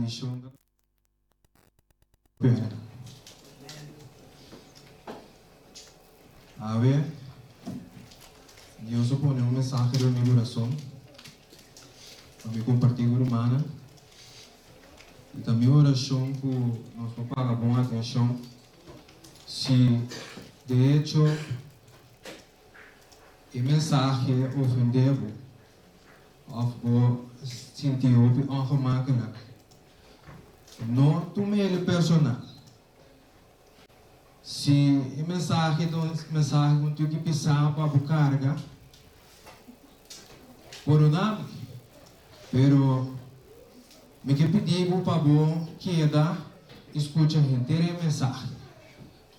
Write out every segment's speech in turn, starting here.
bendición. A ver, Dios pone un mensaje en mi corazón para me compartir con hermana. E também oração que nós vamos pagar boa atenção. Se de hecho a mensagem ofendeu ou sentiu ongemakkelijk, não tome ele personal. Se a mensagem que tu pensar para a carga, por um nome, pero me que pedir por favor que escuta a inteira mensagem.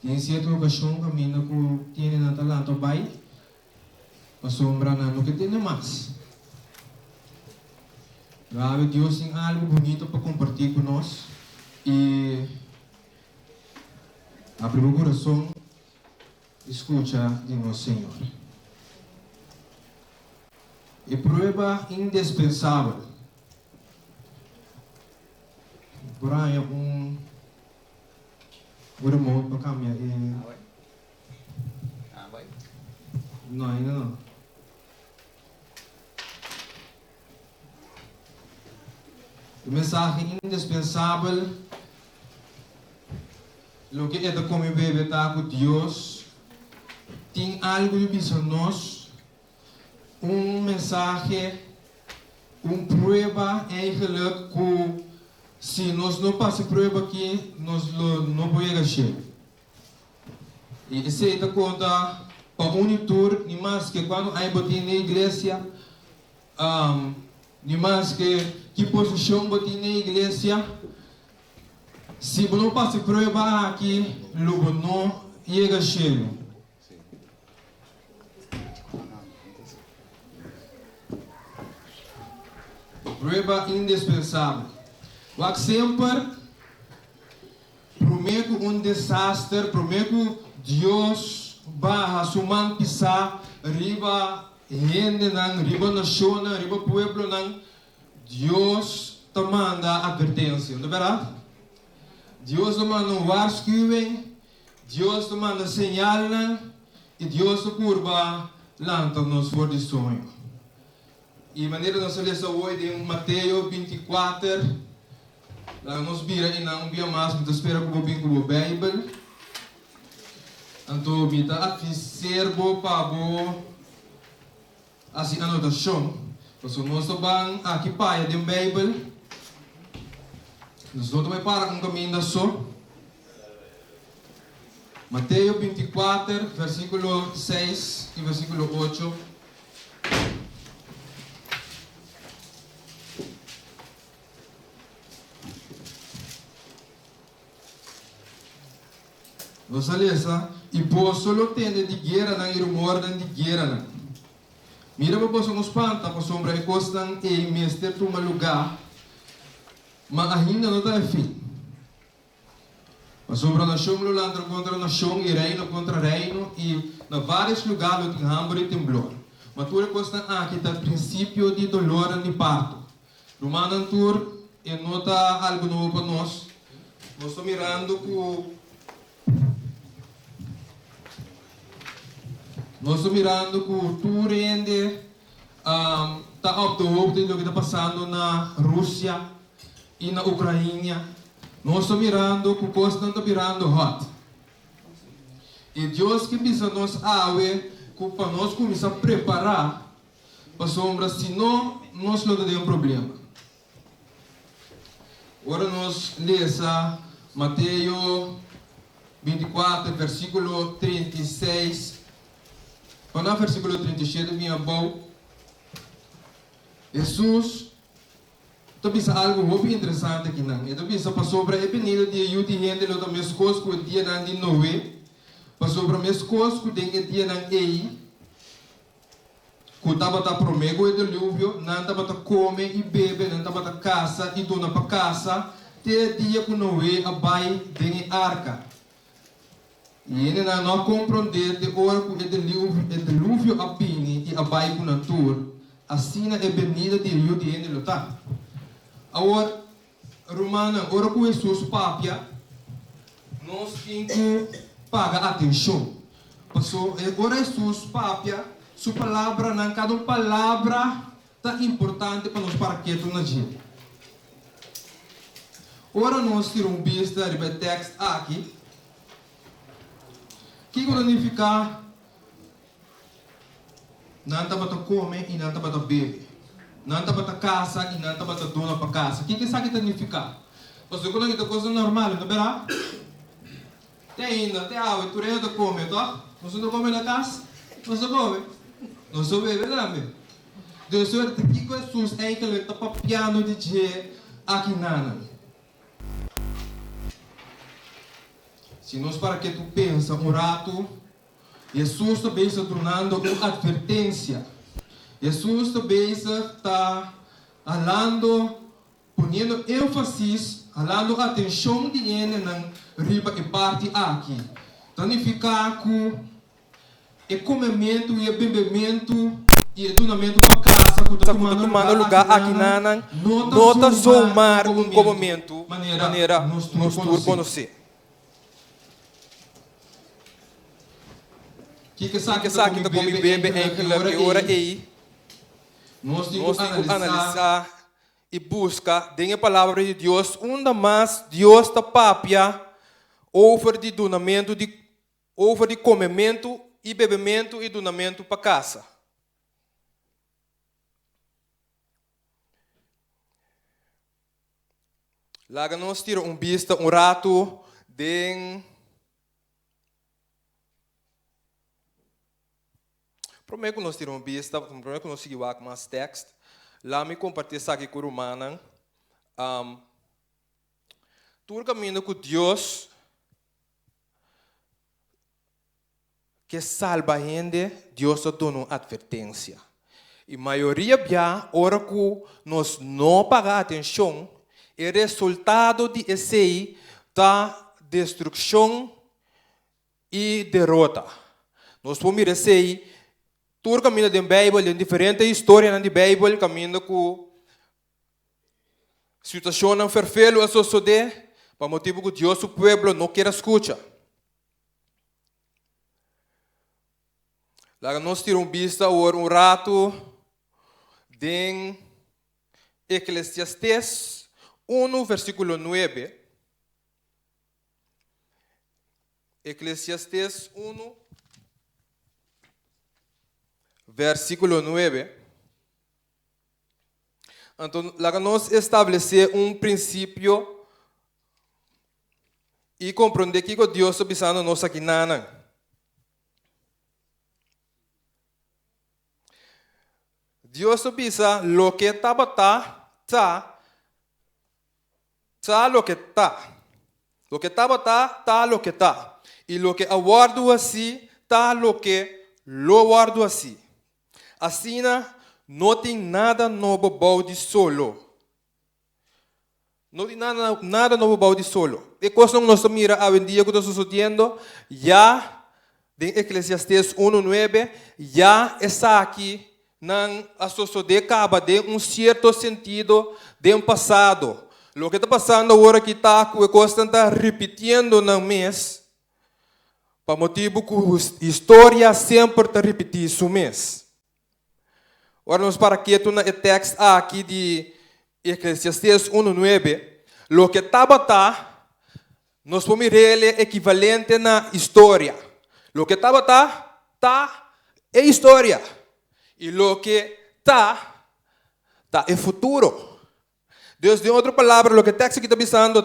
Tem certa ocasião que a mina que tem na talanta vai, a sombra não que tem mais. Grave Deus tem algo bonito para compartilhar com nós e abre o coração, escuta de nosso Senhor. E prova indispensável. Brian, o remote para cambiar. Não, ainda não. A mensagem indispensável. Lo que é como bebê está com Deus. Tem algo de visão nós. Mensagem, prova eigenlijk que se nós não passamos prova aqui, nós não podemos chegar. E isso é conta para monitor, nem mais que quando aí botei na igreja, nem mais que posição botei na igreja, se não passa prova aqui, logo não chega a chegar. Prova indispensável. Wat sempre prometo desastre, prometo Deus vai assumir pisar riba gente nan, riba nação, riba pueblo nan, Deus te manda advertência, não é verdade? Deus te manda waarschuwing, Deus te manda señal e Deus te curva lanta-nos voor de sonho. E maneira nós lemos hoje em Mateus 24. Nós vira e não via mais, mas espera que eu venha com a Bíblia. Então, me advisar para assim anotação. Então, nós estamos aqui para a Bíblia. Nós vamos para um caminho da só. Mateus 24, versículo 6 e versículo 8. Você lesa, e por solo tende de guerra na rumor de guerra na. Mira para você nos panta, para sombra e costan e mestre toma lugar, mas ainda não está fim. Para sombra nação lulando contra nação e reino contra reino e na vários lugares tem hambre e temblor. Mas tudo costan aqui está princípio de dolor e parto. Romano tur e nota algo novo para nós. Nós estamos mirando com nós estamos mirando que tu rende está op de hoogte do que está passando na Rússia e na Ucrânia. Nós estamos mirando que coisas não estão virando hot. E Deus que precisa nos awe para nós começar a preparar para sombra, senão nós não temos problema. Agora nós lemos Mateus 24, versículo 36. Quando o versículo 37 vinha bom, Jesus pensa algo muito interessante aqui não. Ele pensa para sobre a penida de ajuda gente lá das minhas coisas que o dia não de Noé, para sobre as minhas coisas que tem dia não aí, que estava a promego e dilúvio, não estava a comer e beber, não estava a casa e dona para casa, até dia que Noé abai tem arca. E ele não compreende de hora que o dilúvio apine e abai com a natura, assim é a venida de Rio de Janeiro. Agora, romana, ora que Jesus papia, nós temos que pagar atenção. Passou, ora Jesus papia, sua palavra, não cada palavra tá importante para nós para que tu na gente. Ora nós tiramos vista do texto aqui. Que significa não tá para comer e não tá para beber. Não tá para casa e não tá para donar para casa. O que isso aqui significa? Porque quando é coisa normal, não é? Tem ainda, tem água, tu rei de comer, tá? Não come na casa? Não come. Não bebe também. Dus er te kijken zoals eigenlijk de papiano die je akinana. Se nós para que tu pensa rato, Jesus também está tornando uma advertência. Jesus também está falando, ponendo ênfase, falando atenção de ele na riba e parte aqui. Significa que o comimento e o bebimento e o donamento para casa, que está tomando lugar aqui na nota somar um comimento maneira nos conhecer. Que sabe que está comendo bebe eigenlijk ora aí. Nós temos que analisar e buscar dentro da palavra de Deus, onde mais Deus está papia over de donamento, over de comimento e bebimento e donamento para casa. Lá nós tiramos vista rato de primeiro que nós tiramos vista, primeiro que nós seguimos com mais texto, lá me compartilhar isso aqui com o Romana. Tu caminho com Deus que salva a gente, Deus te dá uma advertência. E a maioria já, hora que nós não pagamos atenção, o resultado de esse da destruição e derrota. Nós vamos ver todo caminho da Bíblia, em diferentes histórias da Bíblia, caminho com situação perfeita a suceder, por motivo que Deus, o povo, não quer escutar. Lá nós tiramos vista um rato de Eclesiastes 1, versículo 9. Eclesiastes 1, versículo 9. Então, lá nós estabelecer um princípio e compreender que Deus está pensando nós aqui na. Deus pensa lo que está lo que está. Lo que está lo que está. E lo que aguardo assim, está lo que lo guardo assim. Assim, não tem nada novo balde solo. Não tem nada novo balde solo. E coisa que nós mira hoje em dia que está sucedendo, já, em Eclesiastes 1:9, já está aqui, não suceder acaba de certo sentido de passado. O que está passando agora que está, a coisa está repetindo no mês, por motivo que a história sempre está repetindo isso mês. Agora nós para aqui, no texto aqui de Eclesiastes 1:9, o que estava nós vamos ver ele equivalente na história. O que estava é história. E o que está é futuro. Deus, de outra palavra, o que o texto aqui está dizendo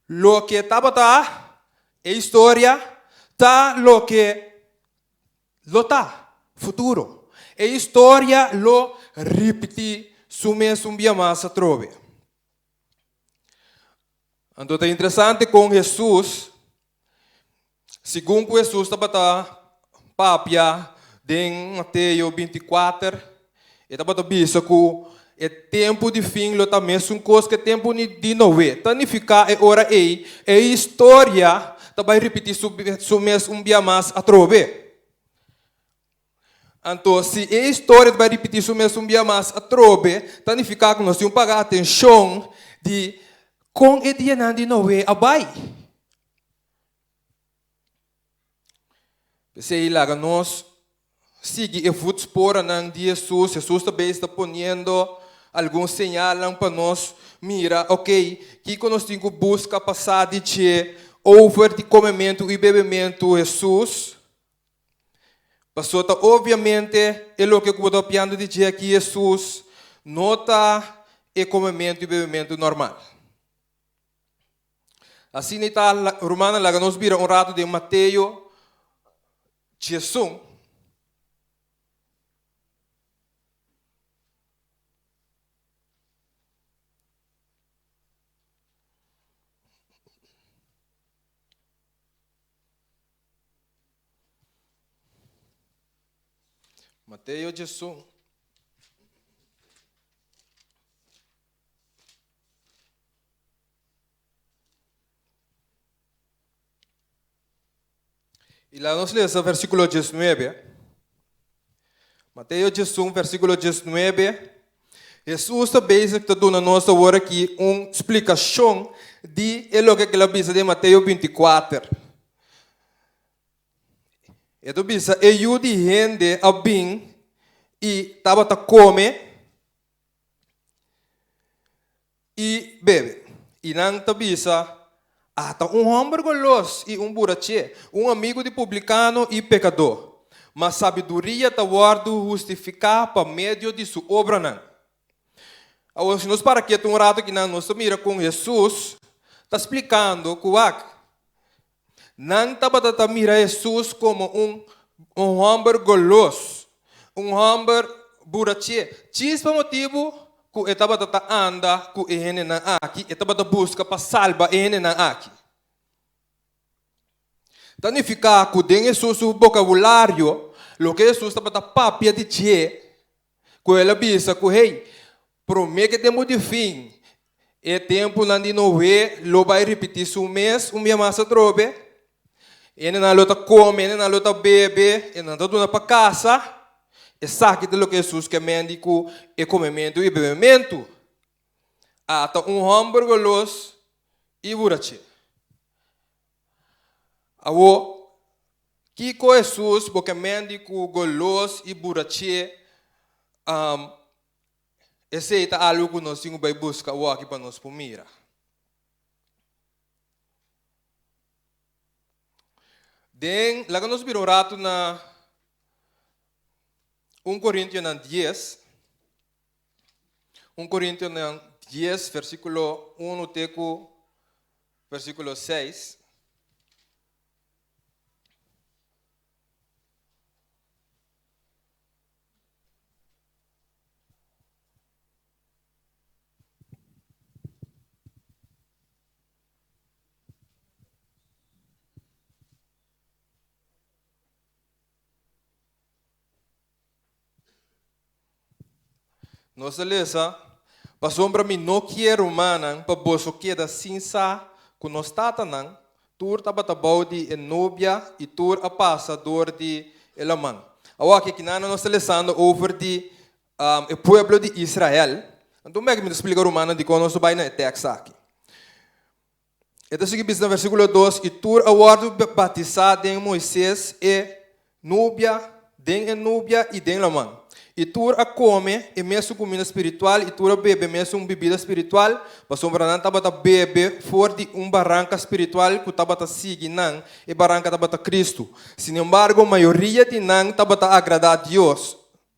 o que estava é história, o que está futuro. É história, lo repetir, sumes dia mais a trove. Então, é interessante com Jesus, segundo Jesus estava papia, em Mateus 24, ele estava dizendo que é tempo de fim, lo também é coisa que é tempo de novo. Significa é hora aí, é história, vai repetir sumes dia mais a trove. Então, se a história vai repetir isso mesmo dia mais a trobe, significa que nós temos que pagar atenção de com o dia não de novo abai. Se lá nós seguir o futspor de Jesus, Jesus também está ponendo algum sinal para nós, mira, ok, que nós temos que buscar passar de che, over de comimento e bebimento Jesus. Passou, obviamente, é o que eu estou piando de dizer que Jesus nota o comimento e bebimento normal. Assim, está Romana, lá nós vira um rato de Mateus, Jesus. Mateus, Jesus. E lá nós lemos o versículo 19. Mateus 18, versículo 19. Jesus também está dando a nós agora aqui uma explicação de o que ele diz de Mateus 24. Ele diz, eu de gente a bem e estava a comer e bebe. E não está diz, tá um homem goloso e um burache, um amigo de publicano e pecador. Mas sabedoria está guardo justificar para meio de sua obra não. Agora, se nós para aqui um rato que nós mira com Jesus, está explicando que não está mira Jesus como um homem goloso, um homem burache. Chispa motivo que estava anda com ele na aqui, estava busca para salvar ele na aqui. Significa que dentro Jesus o vocabulário, o que Jesus estava papia de dizer, que ele disse que hey, promete que temos de fim, é tempo não de não ver, lo vai repetir um mês, dia mais a trobe, ele não luta come, ele não luta bebe, ele não está para casa. É sabe de lo que Jesus quer mendico é comimento e bebimento. Ata um homem goloso e burache. Awo, que com Jesus porque mendico goloso e burache, esse é algo que nós temos que buscar aqui para nós pomira. Den, lá nós viramos rato na 1 Coríntios 10, 1 Coríntios 10, versículo 1 teco, versículo 6. Nossa lesa, para sombra mim não quero humana, para bolso queda cinza, que nós tatanang, tur tabatabau de enóbia e tur a passador de elamang. Awa que nana nós lesando over de o pueblo de Israel. Então me explica romana de como nós vai na texto aqui. Então sigue no versículo 2, e tur a word batizado em Moisés e núbia, den enóbia e den lamang. E tu a come, e mesmo comida espiritual, e tu a bebe, mesmo bebida espiritual, mas o branco estava a bebe fora de barranca espiritual que estava a seguir, não, e barranca estava a Cristo. Sin embargo, a maioria de não estava a agradar a Deus.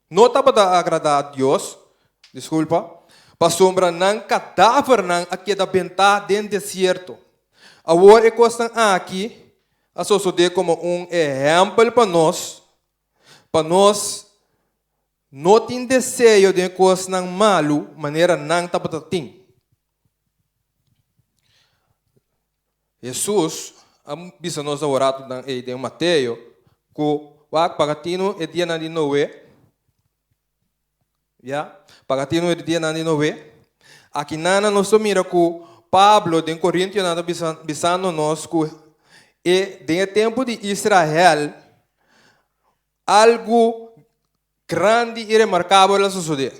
Não estava a agradar a Deus, desculpa, mas o branco cadáver não aqui da benta dentro do deserto. Agora, é coisa aqui, a sociedade como exemplo para nós não tem desejo de coisas não malo, maneira não está para ter. Jesus, bisa nós orado em Mateus, que o pagatino é dia de novo, pagatino é dia de novo. Aqui nana nós mira que Pablo de Coríntios nada bisando nós que é de tempo de Israel algo grande e remarcável a suceder.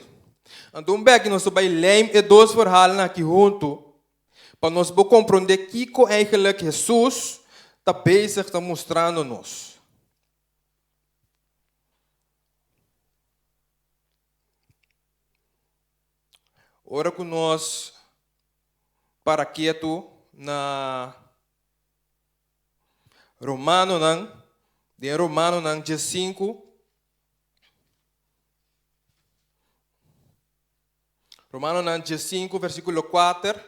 Então, bem que nós vamos ler e dois verhalen aqui junto, para nós compreender que eigenlijk Jesus está bezig te mostrando-nos. Ora que nós para quieto na Romano nang, de Romano nang 5. Romano nang 5, versículo 4.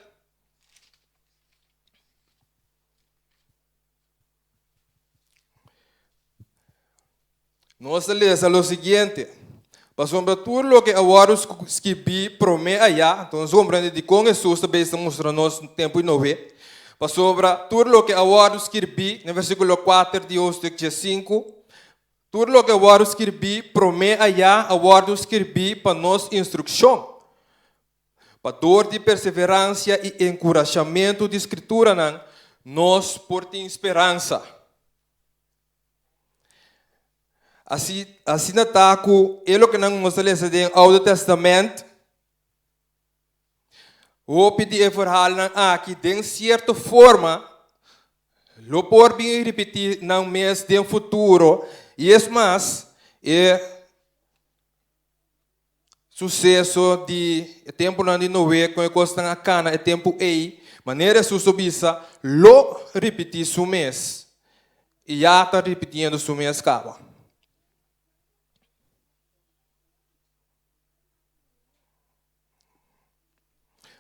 Nós lemos o seguinte. Para sombra tudo o que agora escrevi promete allá, então sombra de com Jesus também está mostrando-nos no tempo inove. Para sombra tudo o que agora escrevi, no versículo 4 de Josué 5, tudo o que agora escrevi promete allá, agora escrevi para nos instrução, para dor de perseverança e encorajamento de escritura, nós por ter esperança. Assim nataku, elo que não mostra lesa do Old Testamento, o pedir verhal aqui de certa forma, lo por bem repetir não mês de futuro, e é mais sucesso de tempo não de novo, com a costa na cana, é tempo ei, maneira susubisa, lo repetir su mês, e já está repetindo su mês acaba.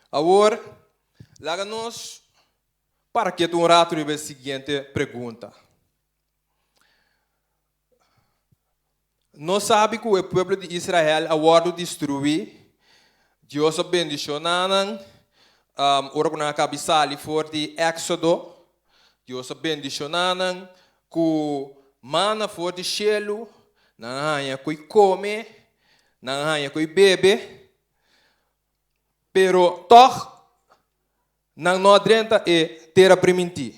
Agora, láganos para que tu rato a seguinte pergunta. Nós sabemos que o povo de Israel agora destruiu, Deus abençoou, ora que na cabeça ali for de Éxodo, Deus abençoou, que mana for de cielo, não há que come, não há que bebe. Pero toch não adianta ter a permitir.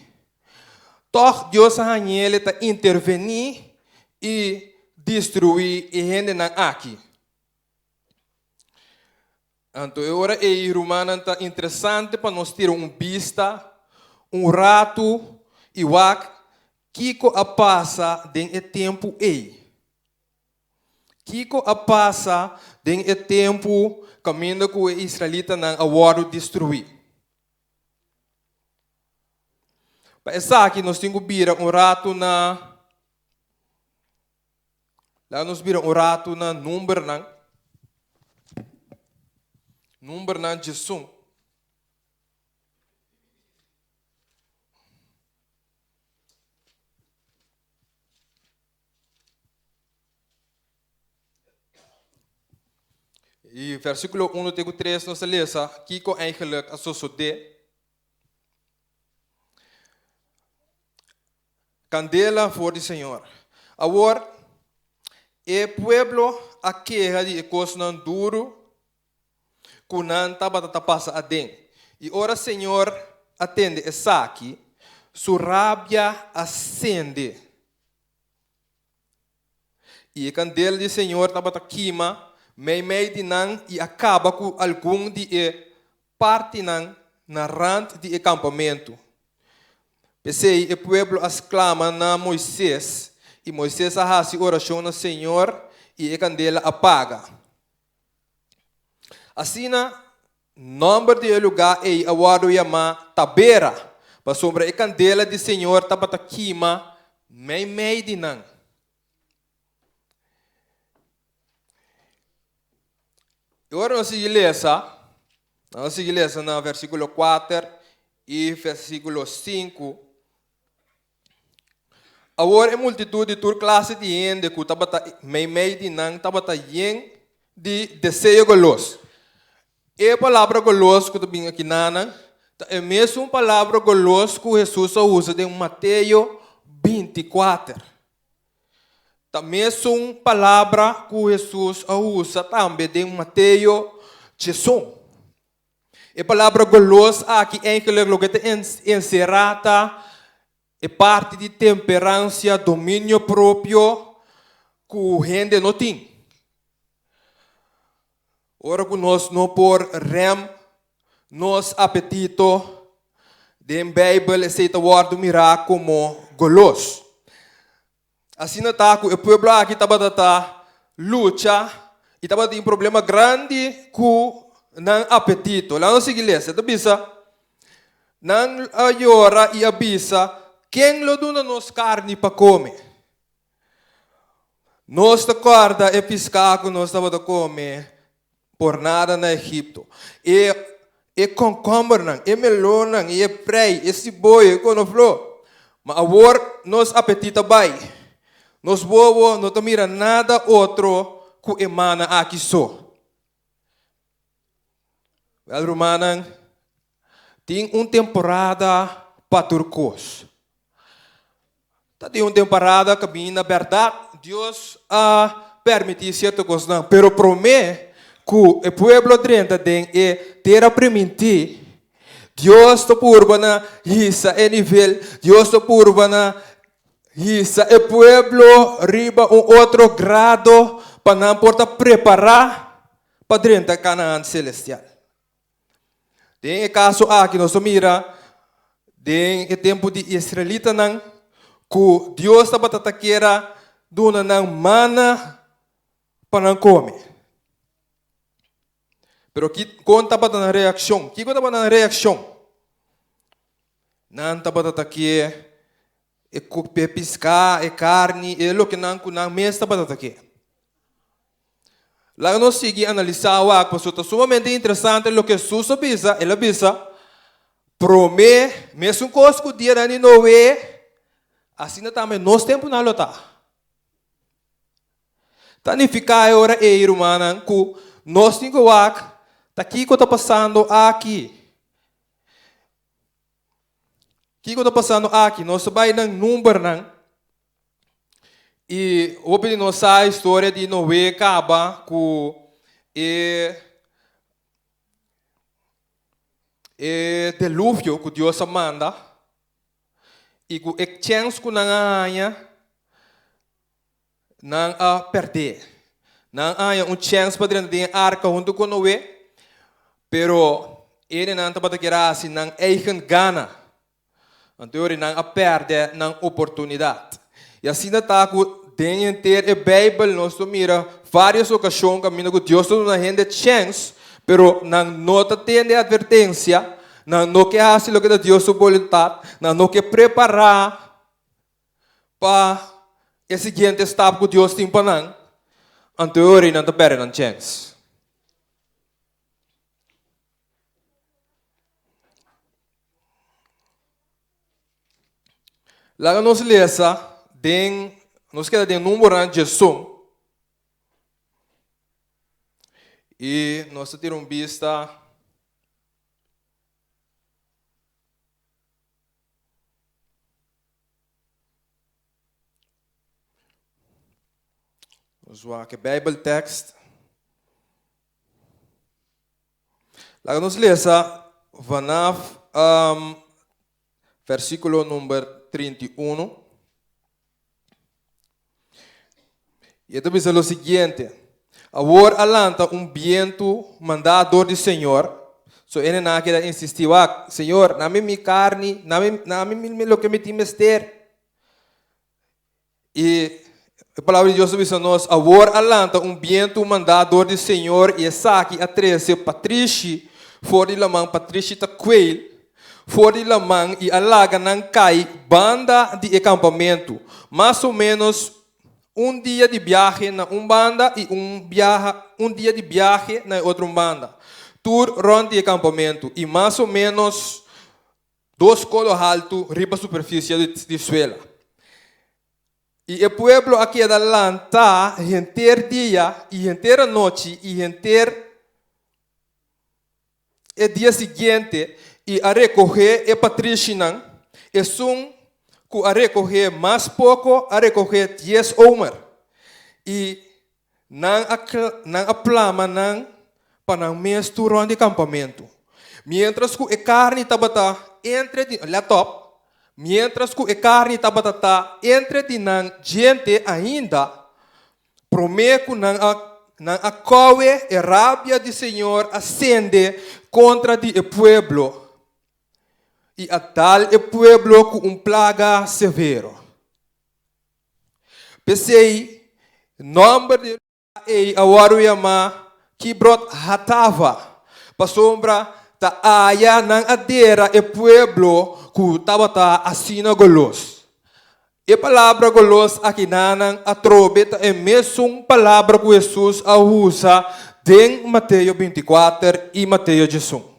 Toch Deus ele está intervenir e destruir e gente não aqui. Então agora é romano está interessante para nós ter vista, rato e que a passa den tempo Kiko a passa den tempo caminho que o israelita não agora destruir. Para essa aqui nós temos que vir rato na lá nós vir rato na número na Jesus. E versículo 1 tegen 3 nós lemos que eigenlijk a suceder. Candela voor o Senhor. Agora, o pueblo aqueja de coisas não duro, que não está passa a dentro. E ora Senhor atende essa aqui, sua rábia acende. E a candela do Senhor está queima, meio de não e acaba com algum de parte na rand de acampamento. Pensei, o povo exclama na Moisés, e Moisés faz oração no Senhor e a candela apaga. Assim, nome do lugar é agora chamado Tabera, para sobre a candela do Senhor está queima, meio de não. Agora nós seguimos no versículo 4 e versículo 5. Agora a multitude de toda classe de gente que estava meio de não estava de desejo goloso. E a palavra goloso que eu tenho aqui é a mesma palavra goloso que Jesus usa em Mateus 24. A mesma palavra que Jesus usa também em Mateus 18. A palavra goloso aqui é que encerrada é parte de temperança, domínio próprio que a gente não tem. Ora que nós não por rem, nos apetito, de Bíblia aceita o word mirar como golos. Assim não está, o povo aqui estava luta, e estava tem um problema grande com não apetito. Lá não se igreja, tá bisa? Não ayora e abisa, quem lo duna nos carne para comer? Nós da corda e piscaco nós estava a comer por nada na Egipto. E concombre não, e melão não, e prei, e cebola, e conoflo. Mas agora nos apetita vai. Nos bobo não te mira nada outro que emana aqui só. Well, Romanan, tem uma temporada para turcos. Tem uma temporada que bem na verdade Deus permite certas coisas, não. Pero promete que o povo tem terá permitir. Deus está por na hisa e nível. Deus está por na hisa e povo riba outro grado para não porta preparar para dentro da Canaã celestial. Tem caso aqui nós mira tem o tempo de Israelita não que Deus está para taqueira duna não mana para não comer. Pero conta para na reação. Que conta para na reação? Não está para taqueira e piscar e carne e lo que não mesta para taqueira. Lá nós seguimos analisar o que está sumamente interessante o que Jesus avisa, ele avisa, promete, mesmo coisa que o dia não é, assim também nós temos na luta. Tanificar agora é irmã, que nós temos que tá aqui que está passando aqui. O que está passando aqui? Nós vai no número não. E hoje nós a história de Noé acaba com o dilúvio que Deus manda e com a chance que não a perder. Não há chance para dentro de arca junto com Noé, pero ele não está para querer assim, não é gana. Então ele não a perde na oportunidade. E assim está que tem ter a Bíblia nós mira várias ocasiões caminho que Deus não rende chance, pero não tem advertência, não quer fazer o que Deus sua vontade, não quer preparar para o seguinte estado que Deus tem para nós. Então ele não perde a chance. Lá nós lesa nós queda de número de Jesus e nós temos vista nós vamos que Bible text lá nós lesa vanaf versículo número 31. E então diz o seguinte: agora alanta viento mandador do Senhor. So ele não quer insistir, Senhor, dá-me minha carne, dá-me o que me timester. E a palavra de Deus diz a nós: agora alanta viento mandador do Senhor e essa aqui a 13 Patrícia, fora de lamang Patrícia ta quail, fora de lamang e alaga não cai banda de acampamento, mais ou menos dia de viagem na banda e dia de viagem na outra banda. Tour ronde de acampamento e mais ou menos 2 colos alto riba superfície de suela. E o povo aqui da lanta inteiro dia e inteira noite e inteiro o dia seguinte e a recorrer e patricinan e sum que a recorrer mais pouco, a recorrer 10 homer. E não aplama para misturar de acampamento. Mientras que a carne estava entre laptop, mientras que a carne estava entre de gente ainda, promete que não na acabe e rabia do Senhor ascende contra o pueblo. E a tal o pueblo com plaga severo. Pensei, nome de awaru yama kibrot hatava. Pasombra ta aya nang adera e pueblo ku tabata asina golos. E palavra golos aqui nanang atrobeta é mesmo palavra que Jesus usa em Mateus 24 e Mateus 18.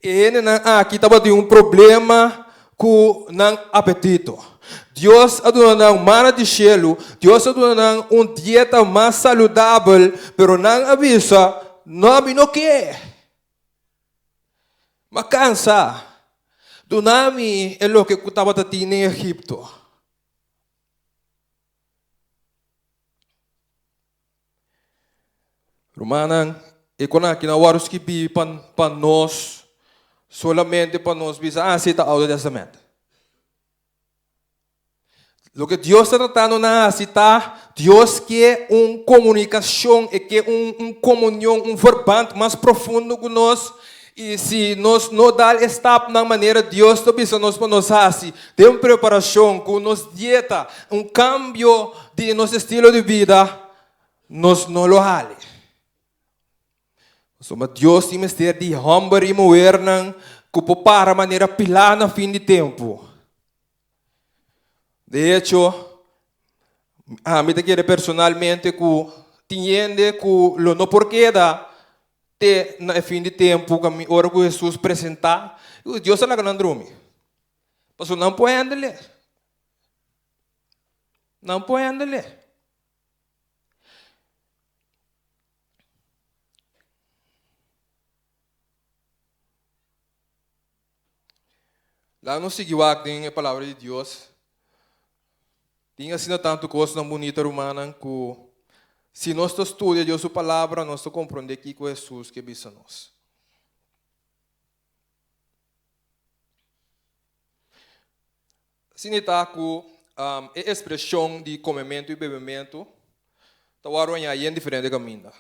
E aqui estava de problema com o apetite. Deus aduna mana de cielo, Deus aduna dieta mais saudável, pero não avisa, não quer. Mas cansa. Dunami é o que estava tendo em Egipto. Romanan, e quando aqui na waros que pi pan nós, solamente para nós bisa cita ao Testamento. O que Deus está tratando na cita, Deus quer comunicação e quer comunhão, verbando mais profundo com nós. E se nós não dar stop na maneira Deus está pensando nós para nós assim, tem uma preparação com nossa dieta, cambio de nosso estilo de vida, nós não lo hale. Mas Deus tem que ter de humber e mover que para maneira pilar na fim de tempo. De hecho, a mim te quer personalmente que entende que lo não porque da no fim de tempo, que a hora que Jesus apresentar, Deus está lá dormir. Mas não pode andar. Não pode andar. Lá no seguiu a palavra de Deus. Tinha sido tanto coisa tão bonita romana que se nós estudamos Deus sua palavra, nós compreendemos que é Jesus que visa nós. Se está com a expressão de comimento e bebimento, está em diferente caminho.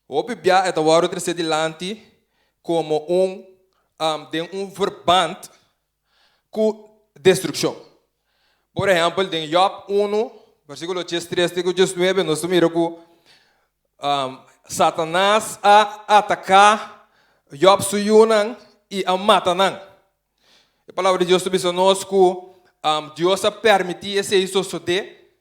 O Bíblia é o terceiro delante como de verbante com destruição. Por exemplo, em Job 1, versículo 3 e 19, nós miramos que Satanás a atacar Job suyunan e a matanan. A palavra de Deus diz nós que Deus a permitir esse suceder.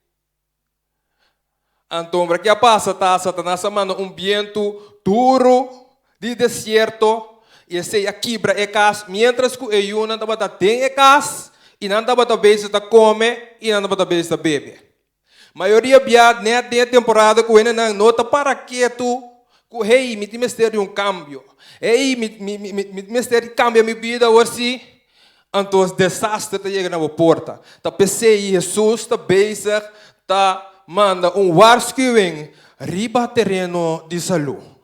Então, para que passa, Satanás manda vento duro de deserto e esse quebra é casa, mientras que eu não estava tem casa e não estava talvez come e não estava talvez bebe. Maioria biad net de temporada que ele não nota para que tu que me mistério cambio. Mistério cambia minha vida hoje. Então desastre tá chegando na porta. Tá pensei Jesus tá bezig tá manda waarschuwing riba terreno de saúde.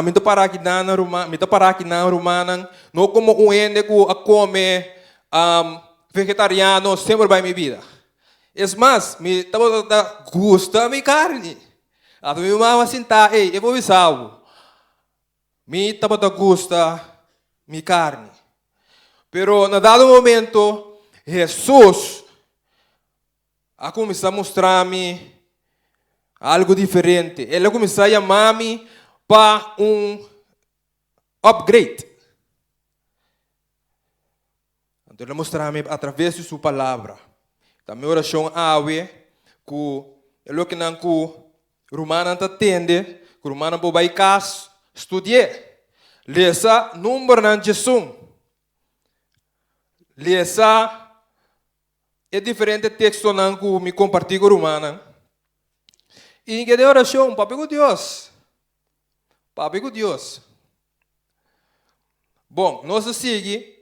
Minta para aqui na Romana, não como ende que a come vegetariano sempre vai minha vida. É mais, me gusta minha carne. A minha mãe sentar, eu vou avisar. Me gusta minha carne. Pero na dado momento, Jesus a começar a mostrar-me algo diferente. Ele começou a chamar-me para upgrade. Então ele mostrou-me através de sua palavra. Também oração awe que é o que não que romana atende, que romana por vai casa estudar. Lesa número não Jesus. Lesa é diferente texto não que me compartilho com romana. E em que de oração, papai com Deus. Papai com Deus. Bom, nós seguimos.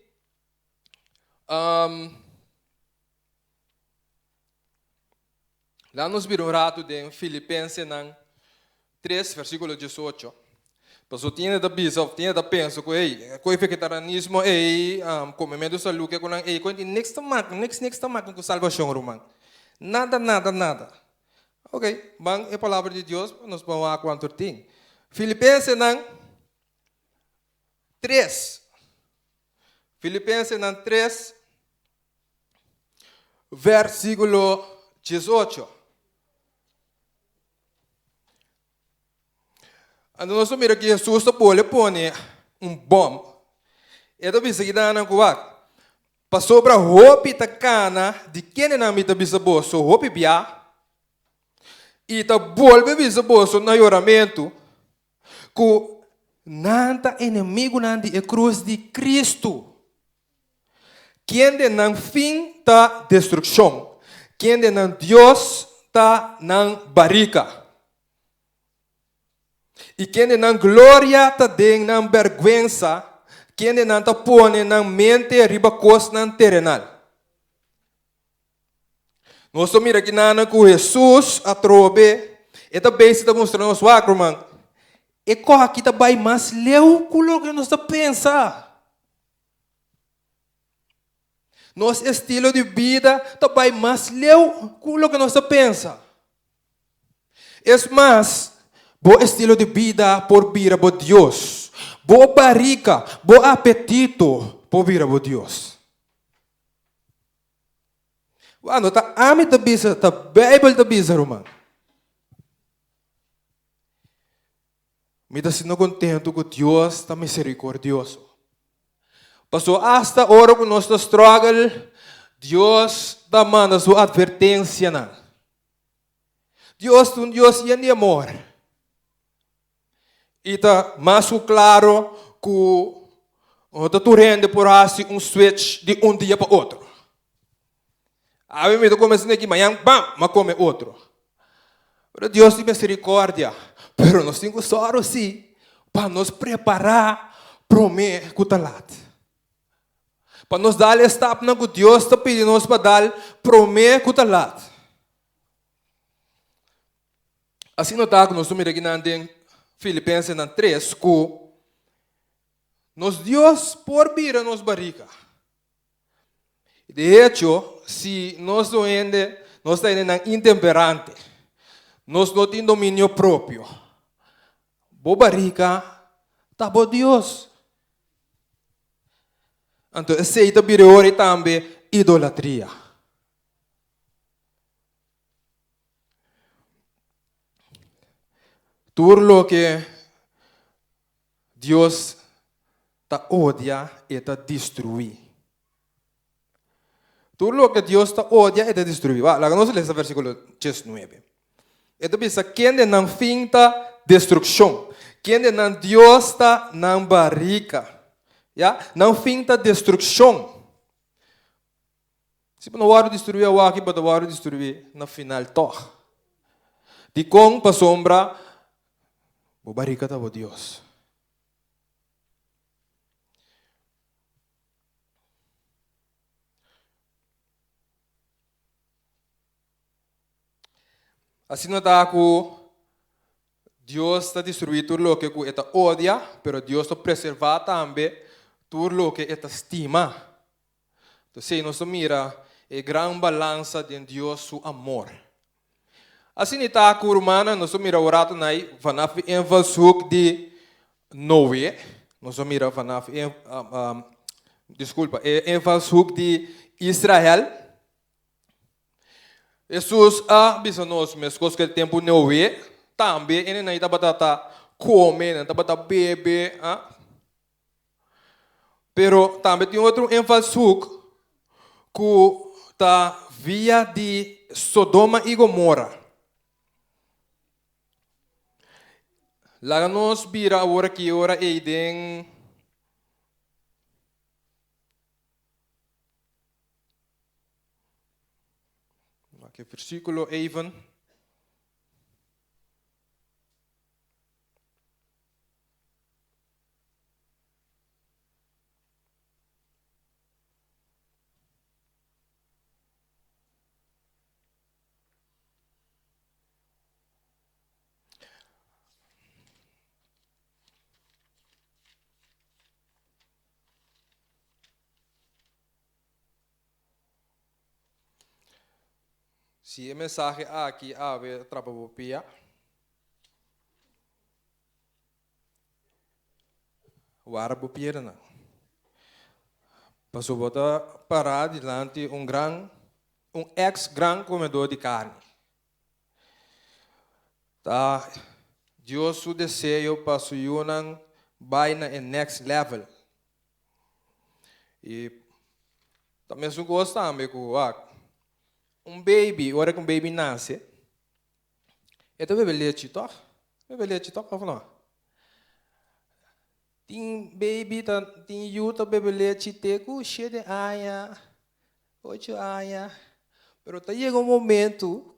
Lá nos vira um rato de Filipenses 3, versículo 18. Mas tinha da bisa, tinha da penso que o vegetarianismo comimento saúde que com next mark com salvação romano. Nada. Ok, bang a palavra de Deus, nós vamos a quanto tem. Filipenses não 3. Filipenses não 3, versículo 18. Quando nós miramos que Jesus pode põe bom. E da bisa kita nang kuwak. Pasobra hopi takana di kene na mita bisa boso hopi bia. Ita volve bisa boso na oramento. Ku nanta inimigo nandi e cruz de Cristo. Quem de não fim ta destruição. Quem de não Deus ta não barrica. E quem de não glória ta den não vergüenza. Quem de não ta pone não mente riba cos não terrenal. Nós mira que nana com Jesus a trobe. E também se está mostrando os wacroman. E corra aqui também mais leu culo que nós pensa. Nosso estilo de vida também mais leu culo que nós pensa. É mais, bom estilo de vida por vir a Deus. Boa barriga, bom apetito por vir a Deus. Ano tá ami ta bisa, ta Bible ta bisa romano. Me dá sino contento que Deus está misericordioso. Passou hasta hora que nós struggle, Deus está manda sua advertência na. Deus é de amor. E está mais claro que está turrendo por assim switch de dia para outro. A mim me começa aqui, amanhã, bam, mas come outro. Mas Deus tem misericórdia. Pero nós temos só assim, para nos preparar para o mês que está lá. Para nos dar a etapa que Deus está pedindo nos para dar para o mês que está lá. Assim não está que nós estamos aqui em Filipenses 3, que nos Deus por vir a nos barriga. De hecho, se nós não estamos intemperante, nós não temos domínio próprio. Boa barriga, está bom Deus. Então, aceita vir também idolatria. Tudo que Deus está odia e está destruir. Tudo que Deus está odia e está destruir. Lá nós lemos o versículo 19. Então, pensa, quem não finta destruição, quem não Deus está não barrica, não finta destruição. Se não vai destruir o aqui, mas vai destruir no final toch. De com para sombra, o barrica está o Deus. Assim não está que Deus está destruindo tudo o que está odia, mas Deus está preservando também tudo o que está estima. Então, nós mira a grande balança de Deus, seu amor. Assim está que Romana, nós mira o rato aí, vanaf ênfase de Noé, nós mira vanaf ênfase de Israel. Jesus bisa nós mesmos que o tempo Noé também ele não está batata come, não está batata bebe, pero também tem outro ênfase que está via de Sodoma e Gomorra. Lá nós vira agora que ora é den que versículo even. Se a mensagem aqui, ave trapabopia. O árabe pierna. Passou a parar diante um ex-gran comedor de carne. Tá? Deus o desejo para su yunan vai na next level. E também se gosta também com baby, hora que baby nasce, é bebê leite, tá? Bebê leite, tá? Não. Tem baby, tem yuta bebê leite, teco cheio de aia, 8 aia. Pero tá chega um momento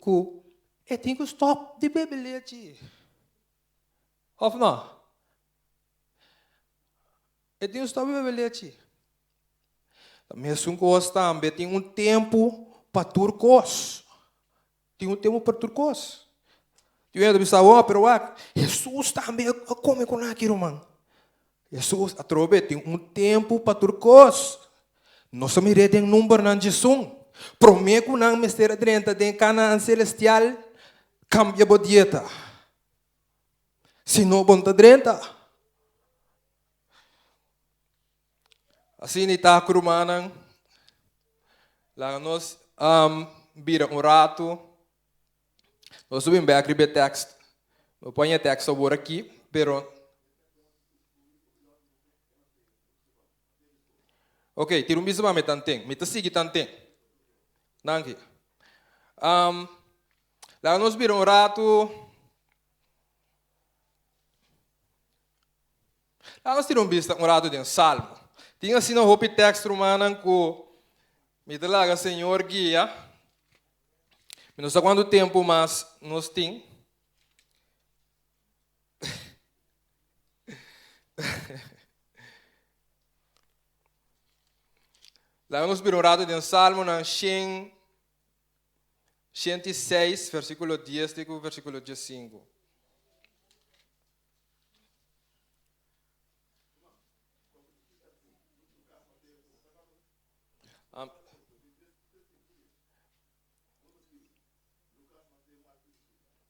que tem que stop de bebê leite. Of não? Tem que stop de bebê leite. Também se gosta também tem tempo para turcos. Tem tempo para turcos. Eu ainda pensava, pero Jesus também come com aquilo, mano. Jesus atrobe tem tempo para turcos. Nós somos em número não Jesus. Prometo não mistério dentro de Canaã celestial cambia a dieta. Se não bonta dentro. Assim está curumana. Lá nós vira rato. Nós subimos bem a escrever texto. Eu ponho texto agora aqui, pero ok, tiro um bicho para me tantem, me sigue tantem. Nanki. Lá nós vira rato. Lá nós tira um bicho rato de salmo. Tinha assim no hopi texto romano que me dá Senhor guia. Não sei quanto tempo mais nós temos. Lá nós vira rato de salmo na 106, versículo 10 e versículo 15.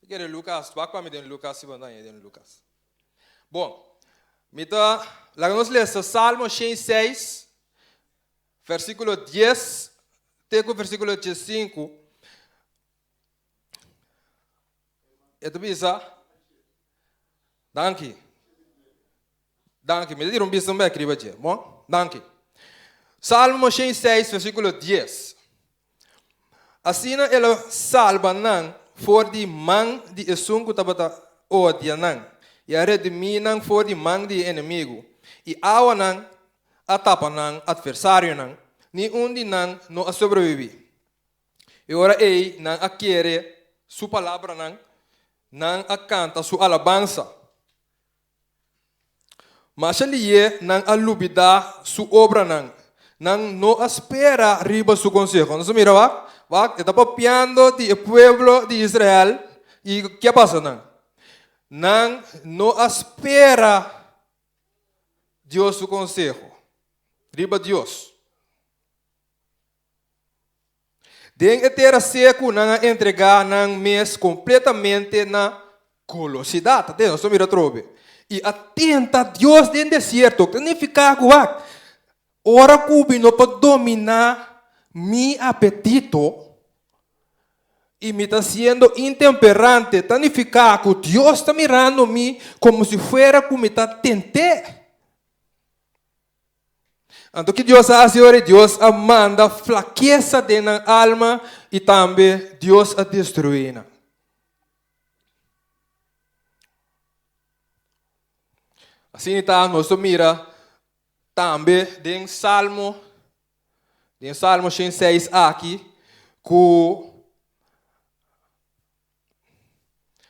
Quero Lucas, vai para mim de Lucas, se vai de Lucas. Bom, lá nós lemos Salmo 106, versículo 10 até o versículo 15. É tu bisa? Danke. Me diram bisa também escreva aqui, bom? Danke. Salmo 106, versículo 10. Assim ela salva não for de man de esungo tabata odia não. E a redimir não for de man de inimigo. E awa não atapa não adversário não. Ni de não a sobreviver. E ora ei não a querer sua palavra não a canta sua alabança. Mas ali não a lubida sua obra não a espera riba su consejo. Não se mira, está papiando de pueblo de Israel e o que passa não a espera Deus su consejo. Riba Deus. Den etera seco não entregar não mês completamente na colosidade. Até não se mira trobe. E atenta Deus dentro do deserto. Significa que ora cubino para dominar mi apetito e me está sendo intemperante. Significa que Deus está mirando me como se fuera que me está tentando. Então que Deus faz agora, Deus manda fraqueza dentro da alma e também Deus a destruir. Assim está, nós mira também em Salmo 106 aqui, que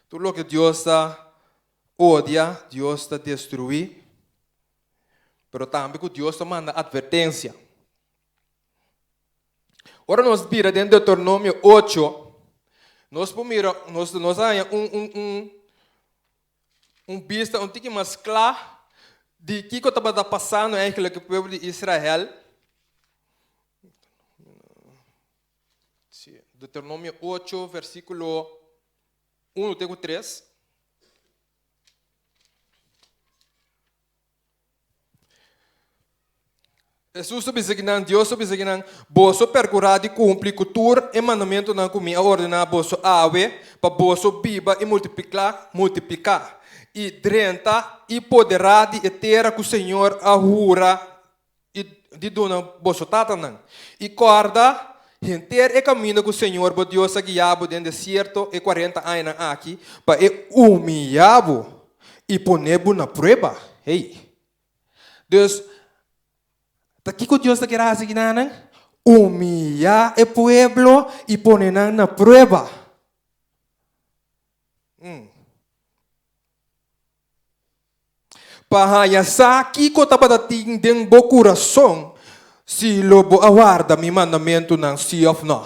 tudo o que Deus odia, Deus destrui, mas também que Deus manda advertência. Ora nós vira dentro de Deuteronômio 8, nós há vista um pouquinho mais claro de que estava passando naquele povo de Israel. Deuteronômio 8, versículo 1 até 3. Jesus sabe que Deus sabe que boso percurar de cumprir cultura e mandamento não comer ordenar boso ave para boso biba e multiplicar e drenta e poderá de etera que o Senhor ahura e de dona boso tata não e corda Hinter e caminho que o Senhor, bo Deus, a guiabo dentro do deserto e 40 anos aqui, para humilhar e poner na prova. Hey. Deus, aqui que Deus está querendo fazer aqui, humilhar o povo e poner na prova. Para aqui que está para ter dentro do coração, se lobo aguarda mi mandamento ng si of no.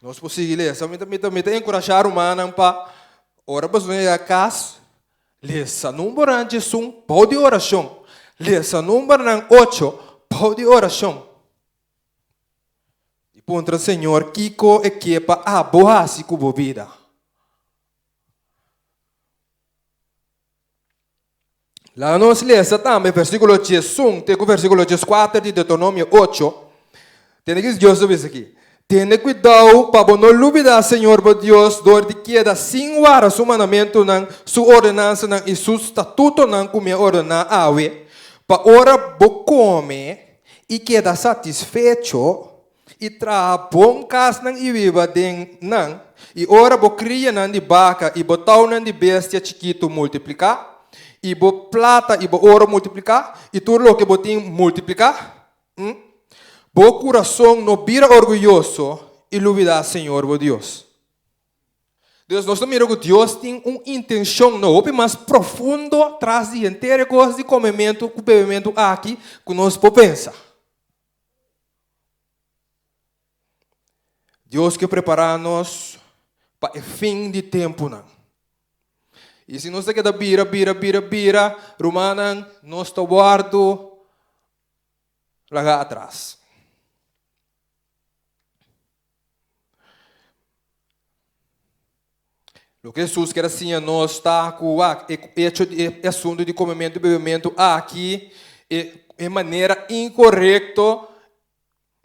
Nós possível, sa mita encorajar o manang pa ora bas no kas lesa número de sum pau de oração. Lesa número ng 8 pau de oração. E contra Senhor kiko e kepa abohasi kubo vida. Lá nós lemos também versículo 11, tem o versículo 14 de Deuteronômio 8. Tem que Deus diz aqui. Tem cuidado para não olvidar Senhor Deus, dor de queda sem guardar seu mandamento, sua ordenança e seu estatuto, como é ordenar a ave, para ora bo come e queda satisfeito e traz bom cas e viva den e ora bo cria de vaca e botau de bestia chiquito multiplicar. E bo plata e bo ouro multiplicar, e tudo o que botim multiplicar, bo coração não vira orgulhoso e olvidar Senhor, bo Deus. Deus, nós estamos mirando que Deus tem uma intenção não mais profundo atrás de inteira coisa de comimento, com bebimento aqui, que nós podemos pensar. Deus quer preparar-nos para o fim de tempo, não. E se nós queda bira, Romanan, nós está guardo lá atrás. O que Jesus quer assim, nós está com o hecho de assunto de comimento e bebimento aqui, de maneira incorreta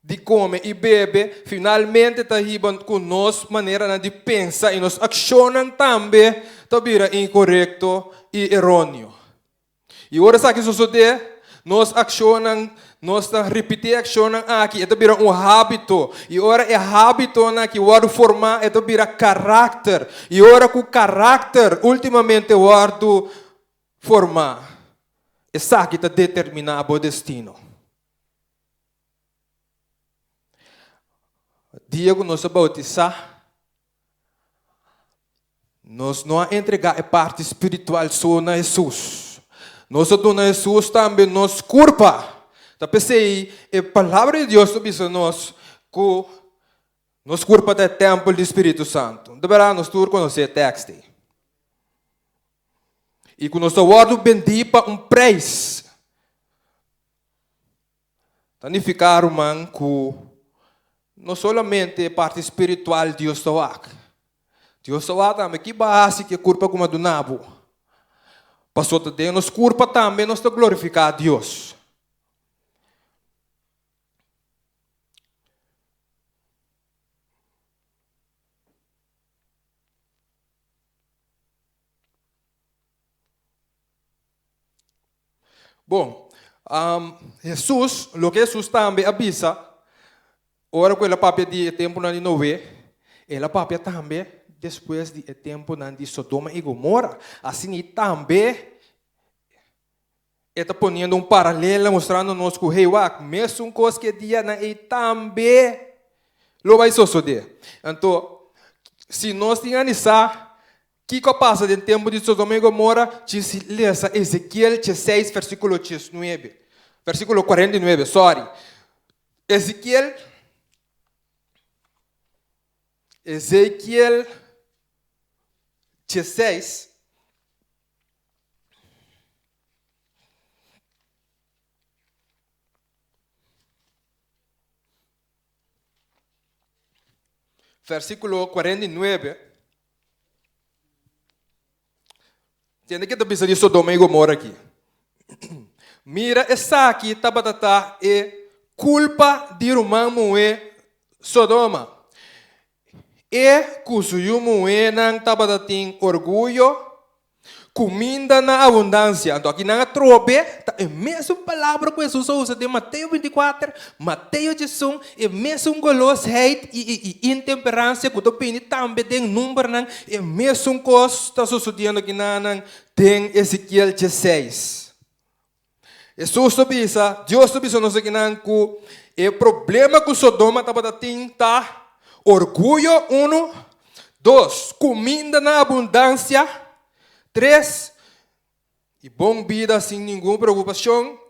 de comer e beber, finalmente está ribando com nós maneira de pensar e nós accionam também tabira incorreto e errôneo. E ora sabe que sucede? Nós accionam, nós repetir accionam aqui, é tabira hábito. E ora é hábito na que o formar é tabira caráter. E ora com caráter, ultimamente o formar, é sabe que determinar o destino. Dia que nós bautizar, nós não entregar a parte espiritual só na Jesus. Nós dona Jesus também nos culpa. Tá pensei, a palavra de Deus diz nós que nos culpa do templo do Espírito Santo. De verdade, nós temos que conhecer o texto. E que nós guardo bendita preço. Tanificar man que não somente a parte espiritual de Deus está aqui. Deus está aqui também, que base que culpa como do nabo. Passou também, nos culpa também, nós estamos glorificar a Deus. Bom, Jesus, o que Jesus também avisa, ora que ela papia de tempo na de Noé, ela papia também depois de tempo na de Sodoma e Gomorra. Assim também está ponendo paralelo, mostrando-nos que o mesmo coisa que dia na e também lo vai suceder. Então, se nós analisar o que passa no tempo de Sodoma e Gomorra, diz Ezequiel 16, versículo 19, versículo 49, sorry. Ezequiel 16, versículo 49. Tiene que ter de Sodoma e Gomorra aqui. Mira, essa aqui tabatata é culpa de Romão e Sodoma. E cusuyo moe nang tabatating orgulho, comida na abundância. Então aqui na trobe, é a mesma palavra que Jesus usa de Mateus 24, Mateus 18, é a mesma golosheid e intemperância que o pini também tem número, é a mesma coisa que está sucedendo aqui na tem Ezequiel 16. Jesus sabia, Deus sabia nós aqui que o problema que Sodoma tabatating tá orgulho, 1. 2. Comida na abundância. 3. E bom vida sem nenhuma preocupação.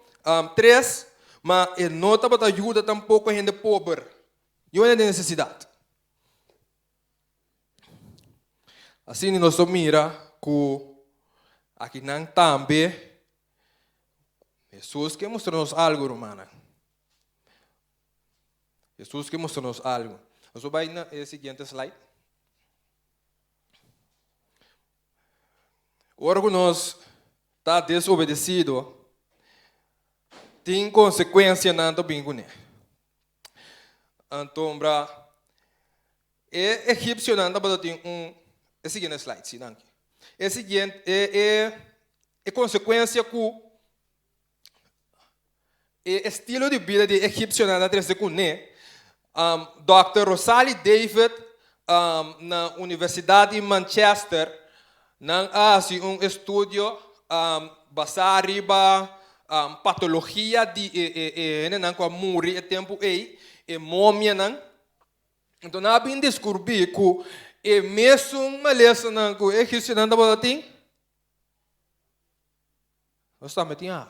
3. Mas ele não está para ajuda tampouco a gente pobre. E onde tem necessidade. Assim nós mira que aqui não também Jesus que mostrou-nos algo, romana. Jesus que mostrou-nos algo. Vamos vai na seguinte slide. Ora que nós está desobedecido, tem consequência na bingo. Então, é egípcio não para ter é seguinte slide, sim, não. É seguinte é consequência que é estilo de vida de egípcio não para ter com Dr. Rosalie David, na Universidade de Manchester, fez estudo baseado em patologia de muri tempo e múmia. Então, nós vamos descobrir que é mesmo maleza que é egípcio não está assim. Nós estamos metendo.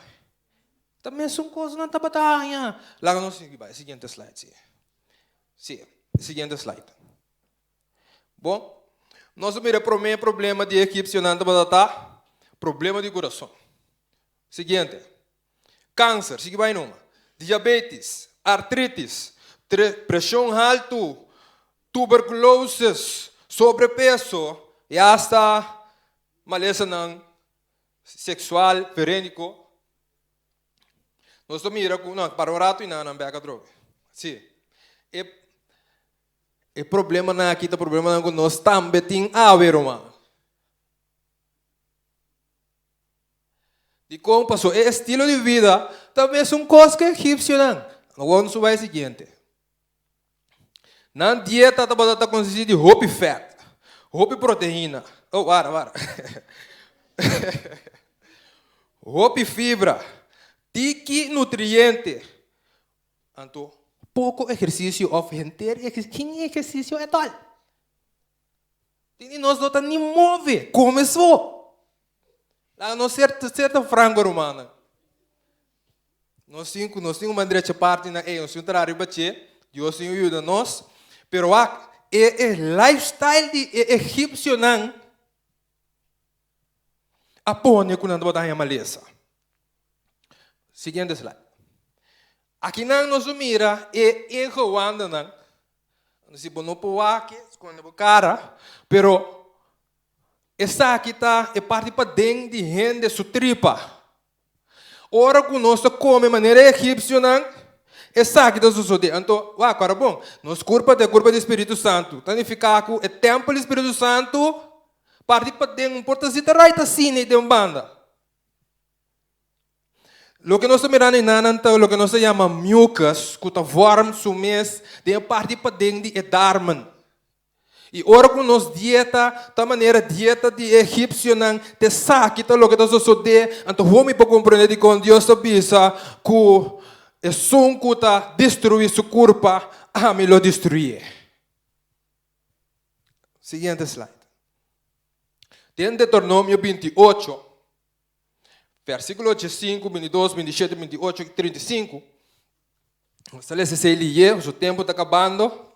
Está mesmo coisa não está batendo. Lá nós seguimos. Seguinte slide. Sim, seguinte slide. Bom, nós vamos ver o problema de egípcio não está problema de coração. Seguinte, câncer, siga bem numa, diabetes, artrites, pressão alta, tuberculose, sobrepeso e hasta maleza sexual, verénico. Nós vamos ver para o rato e não pega droga. Sim. O problema na aqui, o problema na nós também tem a ver, irmão. De como passou, o estilo de vida também é uma coisa que é egípcio, não. Agora nós vai o seguinte. Na dieta está consistente de hope fat, hope proteína, hope fibra, tique nutriente. Então, pouco exercício ofender, quem exercício é tal? Nós não estamos nem mover. Começou. Lá não certa frango romana. Nós temos uma direita parte na nós temos trabalho bater, Deus nos ajuda nós, pero é lifestyle de egípcio não apone quando botar em maleza. Seguinte slide. Aqui não nos mira é enjoando não. Se não pode quando cara, pero essa aqui tá é parte para dentro de gente sua tripa. Ora que nós come maneira egípcia não, essa aqui tá sucedendo. Então, agora bom, nós curva do Espírito Santo. Significa que é templo do Espírito Santo, parte para dentro, porta se tá right assim de banda. Lo que nós estamos mirando em lo que nós chamamos mucus, que está warm, sumes, de parte para dentro de darman. E ora com nós dieta, da maneira dieta de egípcio, não, te saque, tá lo que está sucedendo, então vamos para compreender de quando Deus está pensa que é som que está destruir sua corpo, a me lo destruir. Seguinte slide. Tem Deuteronômio 28. Versículo 25, 22, 27, 28 e 35. Você lê se ele o tempo está acabando.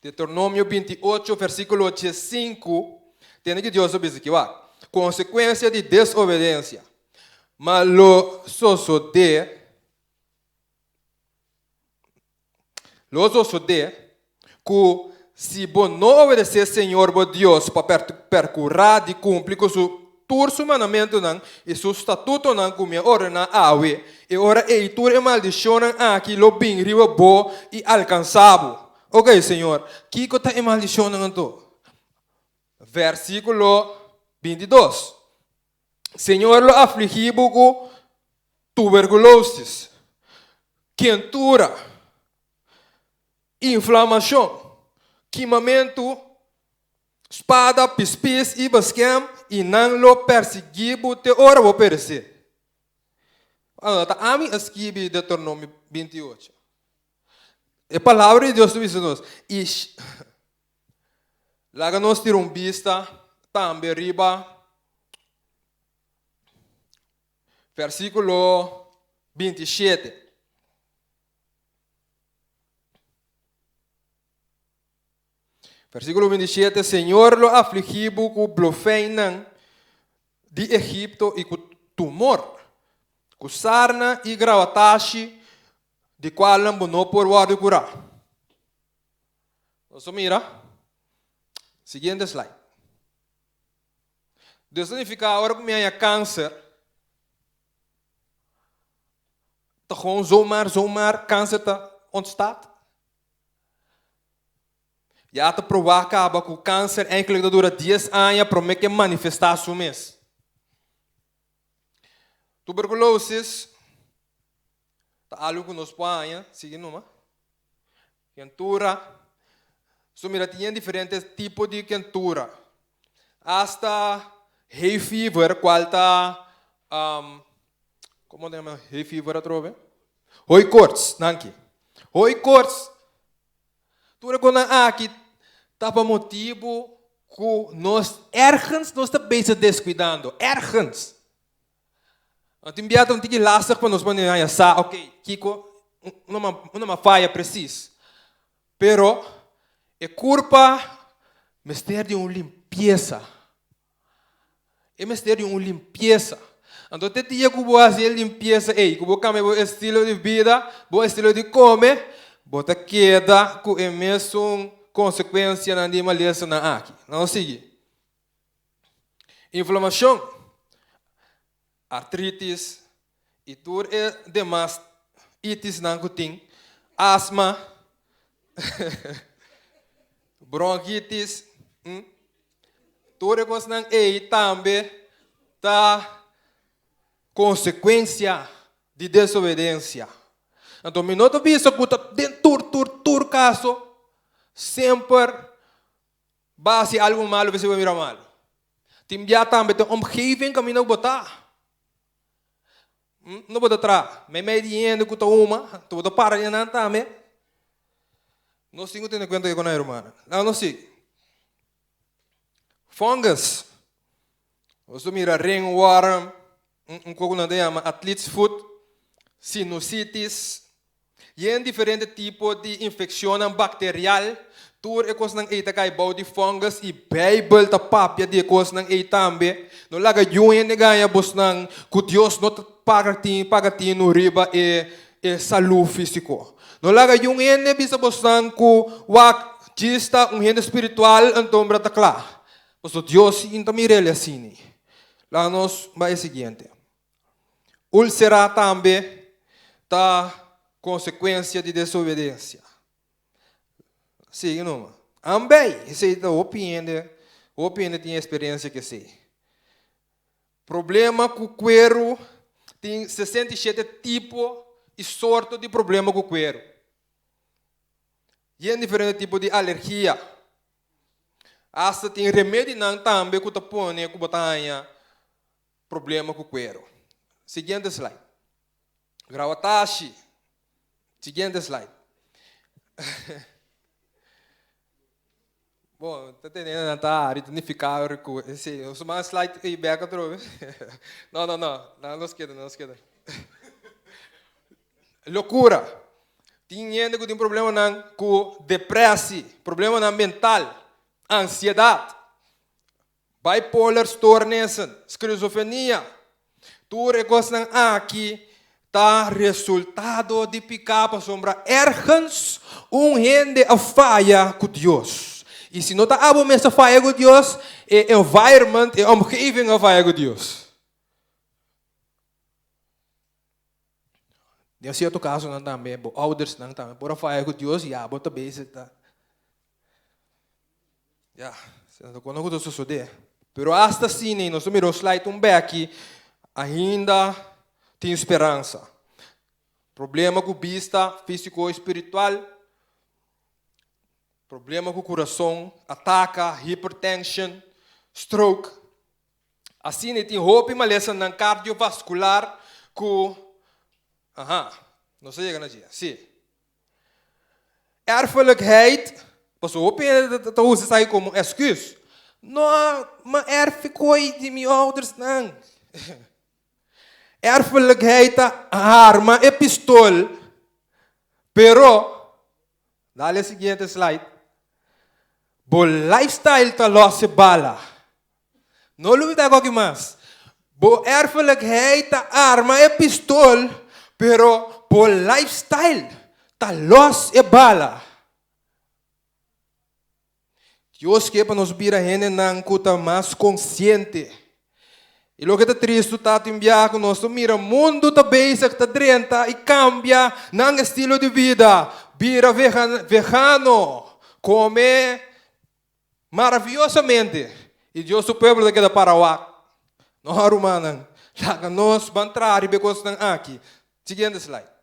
Deuteronômio 28, versículo 25. Tem que Deus diz aqui, consequência de desobediência. Mas lo sucede Los osode, que se você não obedecer Senhor, bo Deus, para percurar de cumprir com seu mandamento e seu estatuto como é ordena awe, e ora eitura e maldição aqui lo bem riba bo e alcançável. Ok, Senhor, que está em maldição então? Versículo 22. Senhor lo afligiu com tuberculose, quentura, inflamação, queimamento, espada, pispis e basquem, e não lo perseguiu te ora vou perecer. Tá a mim esquive Deuteronômio 28. A palavra de Deus diz-nos, e lá nós tiramos vista, também riba, versículo 27. Versículo 27, Senhor lo afligiu com blofeinan de Egipto e com tumor, com sarna e gravatashi, de qual não por guarda curar. Então, mira, seguinte slide. Deus significa agora que me há câncer, tá gewoon zomaar câncer tá ontstaat. Ja te provoca que o câncer eigenlijk dura 10 anos para me manifestar seu mês. Tuberculose, tá algo que nos põe, sigue numa. Quentura, mira, tem diferentes tipos de quentura. Hasta hay fever, qual tá, como se chama hay fever atrove? Hoi koorts, danke. Hoi koorts, tu reconhece aqui, tá para motivo que nós ergens nós está bem se descuidando, ergens. Então, biata um tique lastig para nós poder pensar, ok, Kiko, uma falha precisa. Pero, é culpa, mistério de uma limpeza. É mistério de uma limpeza. Então, te dia que vou fazer limpeza, que vou cambiar o estilo de vida, o estilo de comer, bota queda com a mesma consequência na maleza na aqui. Não sigue. Inflamação, artritis, e tudo é demais itis não tem, asma, bronquitis, tudo é coisa não é também tá consequência de desobediência. Então, me nota visto que está dentro caso, sempre base algo malo, você vai virar mal. Tem já também tem omgeving que não botar. Não botar atrás. Me dinheiro que está uma, tu botar para de não também. Não sei o que tem conta com a irmã. Não sei. Fungus. Você mira ringworm, pouco não chama athlete's foot, sinusitis. E em diferentes tipos de infecção bacterial, tudo é coisa não é que bau de fungus e Bible ta papia de coisa não é também. Não laga junho ne ganha bos não que Deus não pagati no riba e saúde físico. Não laga junho ne bisa bos não que wak gista gente espiritual então brata claro. Pois Deus inte mirele assim. Lá nós vai o seguinte. Úlcera também tá consequência de desobediência. Sim, não? Ambei, esse é o opinião tem experiência que sei. Problema com o cuero, tem 67 tipos e sorte de problema com o cuero. E é diferente tipo de alergia. Hasta tem remédio não também que põe com botanha problema com o cuero. Seguinte slide. Gravatashi. Seguinte slide. Bom, está entendendo? Está identificado com esse. Eu sou mais slide e back outra. Não esquerda. Loucura. Tem gente que tem problema com depressão, problema mental, ansiedade, bipolar stornesen, esquizofrenia. Tudo é coisa aqui. Tá resultado de picar para sombra ergens gente a falha com Deus. E se não está abo mesmo a falha com Deus, é environment, é omgeving a falha com Deus. Em certo caso, não também, ouders não também, por a falha com Deus, já, bota basic, tá? Já, quando eu estou sucedendo. Pero hasta assim, nós miramos slide back, ainda tem esperança. Problema com vista, físico, espiritual. Problema com o coração, ataca, hypertension, stroke. Assim, tem hope e maleza na cardiovascular com... não sei o que é. Sim. Erfelijkheid, pas op, dat usa sai como excuse. Não, maar erfelijkheid de minha ouders não. Erfelijkheid arma e pistol, pero, dale seguinte slide, bo lifestyle ta losse bala. Não olvida algo mais. Bo erfelijkheid arma e pistol, pero bo lifestyle ta losse bala. Deus quer para nos vir a gente não cuta mais consciente. E lo que está triste está enviar com nós, mira, o mundo está basic, está drenta e cambia no estilo de vida. Vira vegano, come maravilhosamente. E Deus, o povo daqui da Paraguai, não é humano. Já nós vamos entrar e becos aqui. Seguinte slide.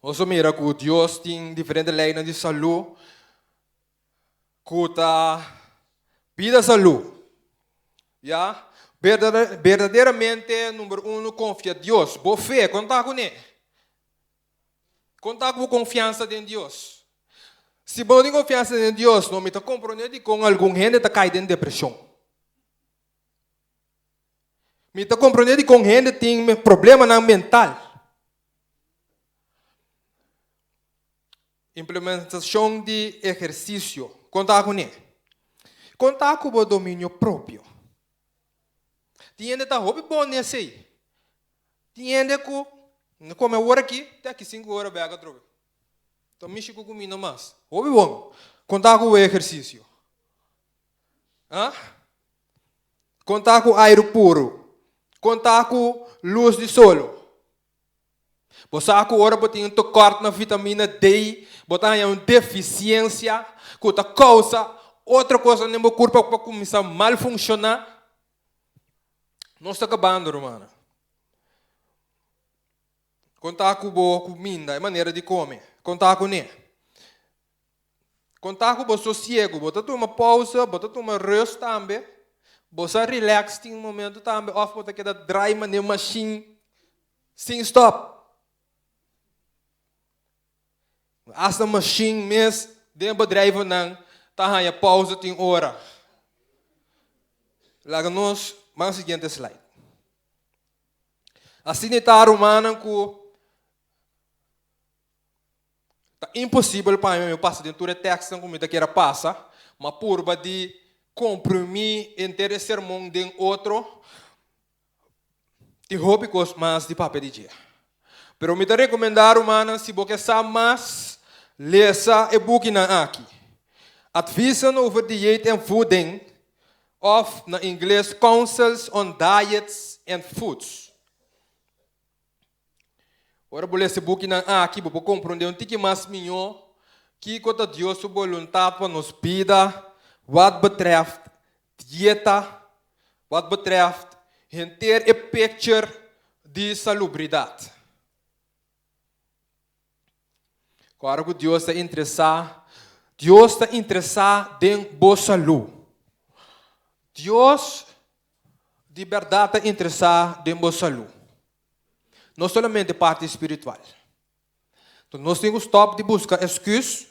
Nós mira que Deus tem diferentes leis de saúde. Cuta vida saúde. Já? Verdadeiramente, número 1, confia em Deus. Boa fé, contar com Ele. Contar com confiança em Deus. Se você tem confiança em Deus, não me está comprometendo com algum gente que cai em depressão. Me está comprometendo com gente que tem problema mental. Implementação de exercício. Contar com ele. Contar com o domínio próprio. Tem gente que está bom nesse aí. Tem gente que come hora aqui, até aqui 5 horas vai a troca. Então, mexe com comida mais. Hobby bom. Contar com o exercício. Contar com ar puro. Contar com luz de sol. Você agora tem um corte na vitamina D, você tem uma deficiência, que causa outra coisa no meu corpo para começar a mal funcionar. Não está acabando, romana. Contar com boa comida, é maneira de comer. Contar com ele. Contar com o sossego, você toma pausa, você toma rest também. Você relax, tem um momento também, off, você quer drive na machine, sem stop. Essa machine mesmo, dentro do drive não, tá aí a pausa, tem hora. Lá nós, vamos seguinte slide. Assim está humana que tá impossível para mim passar dentro do texto como eu quero passar, mas por de comprimir entre sermão de outro, de hobby mais de papel de dia. Pero me recomendar humana se você sabe mais leça e book na aqui. Advision over diet and fooding of na inglês Counsels on Diets and Foods. Ora vou ler esse book na aqui para compreender um tique mais melhor que quando Deus sua vontade para nos pida wat betreft dieta, wat betreft ter a picture de salubridade. Agora que Deus está interessado em boa saúde. Deus, de verdade, está interessado em boa saúde. Não somente parte espiritual. Então, nós temos que stop de buscar excuse.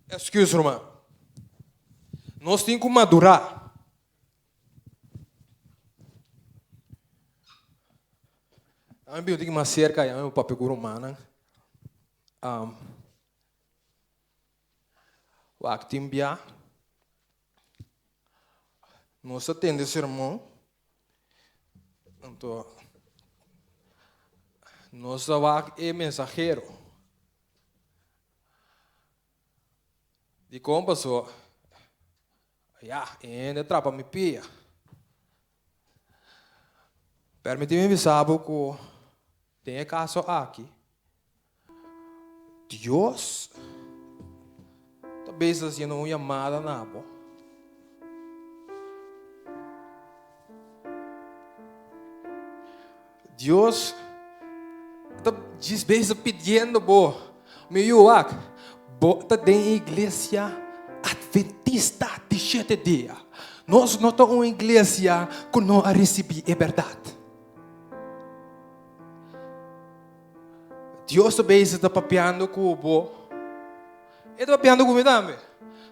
Excuse, irmão. Nós temos que madurar. Eu tenho que mais cerca, eu papel humano. O actimbia. nós atendemos sermão, então, nós é mensageiro. De como passou, ainda trapa me pia. Permite-me avisar que tem caso aqui. Deus talvez fazendo uma chamada na boa. Deus diz vezes pedindo boa, meio bota dentro da igreja adventista de 7 dias. Nós não estamos uma igreja que não recebe a verdade. Deus também está papiando com o bo. Ele está papiando comigo também.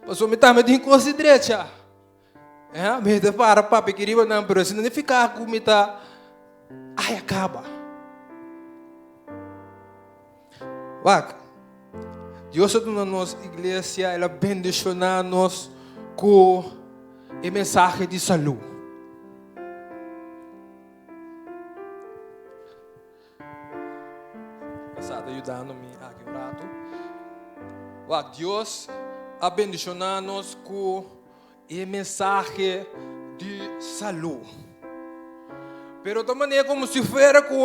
Mas o meu também tem coisa direita. Me dá para papi que riba não, mas se não ficar comigo, aí acaba. Deus está na nossa igreja, ela bendicionar-nos com o mensagem de saúde. Está ajudando-me aqui um rato. Deus abençoa-nos com a mensagem de saúde. Pero de maneira como se fuera com o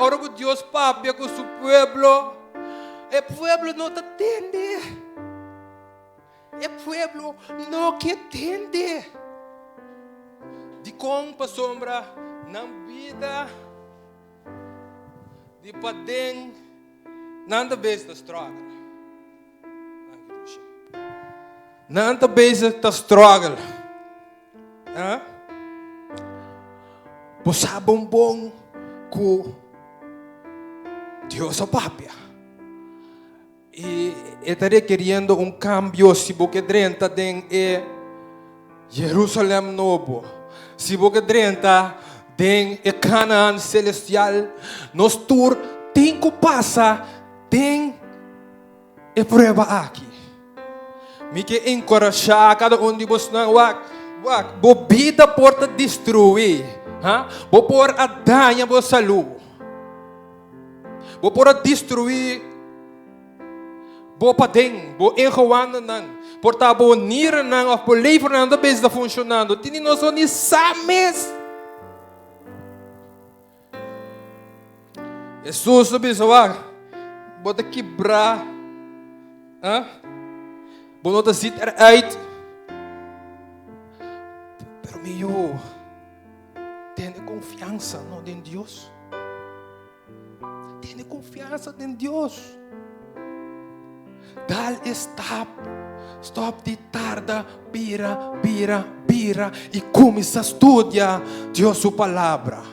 ora que Deus papi com seu pueblo, o pueblo não te atende. O pueblo não que atende. De como sombra na vida de padeng nanda vez da struggle. Nanda vez da struggle. Você bom com Deus a papia. E estaria querendo cambio se você drenta em Jerusalém novo. Se você drenta em Canaã celestial, nós tur tem que passar tem a prova aqui. Me que encorajar cada um de vocês não bobida porta destruir, vou por a danha a saúde, vou por a destruir, vou para dentro, vou enjoando não, porta vou nira não, a polícia não da vez está funcionando, tini nós só nem sabes. Jesus sabe só, bota quebrar, bota sitter uit. Pero meu, tenha confiança em Deus. Tenha confiança em Deus. Dal stop de tarda, bira e começa a estudar Deus sua palavra.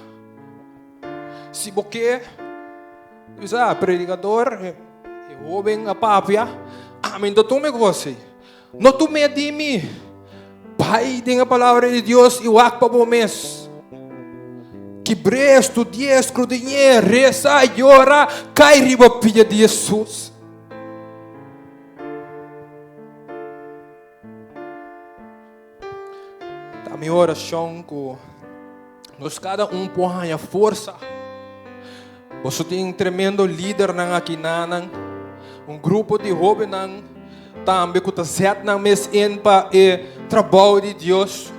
Se você predicador, jovem a papia, amém, tu me goste. Não tu me dime, pai, tem a palavra de Deus e o para o mês. Que bresto, diestro, dinheiro, reza, llora, cai riba pilha de Jesus. A minha oração com nós cada põe a força. Você tem tremendo líder na aqui grupo de jovens também que está certo na mês para o trabalho de Deus.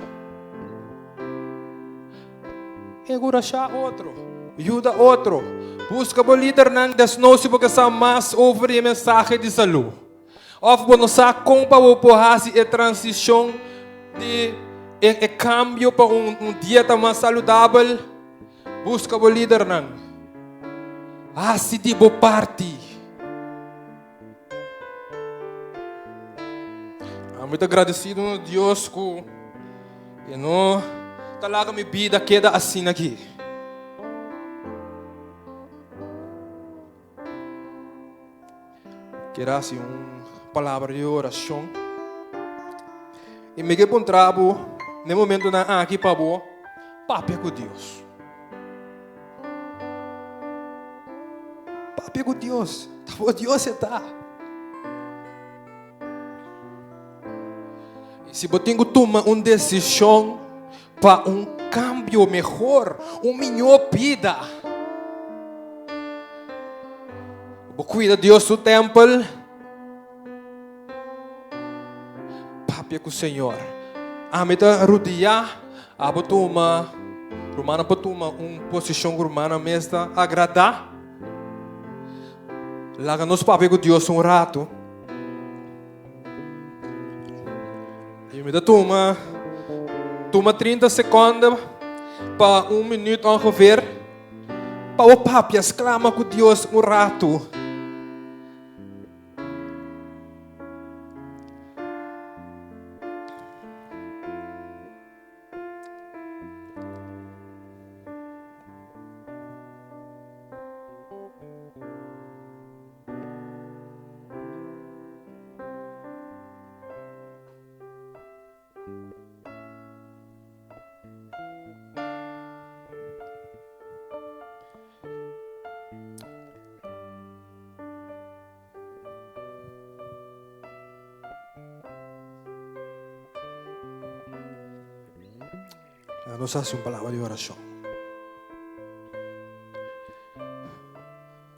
Encorajar outro, ajuda outro, busca o líder não se porque sabe mais over a mensagem de saúde. Ou você sabe como para fazer a transição de cambio para dieta mais saudável, busca o líder se tipo parte. Muito agradecido a Deus que não talaga minha vida queda assim aqui. Quero assim palavra de oração. E me que trabo no momento na aqui para boa, papi com Deus. Papi com Deus. Deus está. Se você tem que tomar uma decisão, para cambio melhor, melhor vida. Cuida Deus do templo. Papi com o Senhor. Amita rodear. Abo toma. Romana para tomar posição romana mesmo agradar. Laga nos papi com Deus rato. E me dá toma 30 segundos para minuto ongeveer. Para o papi exclama com Deus rato. Nos hace uma palavra de oração.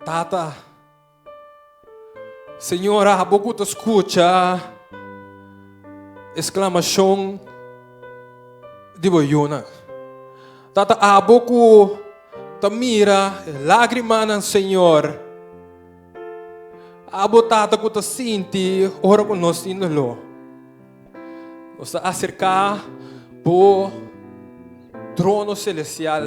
Tata, Senhora, a pouco te escuta exclamação de boiona. Tata, a pouco te mira lágrima no Senhor. A pouco tata que te sente ora com nós indo. Nos acercar por trono celestial,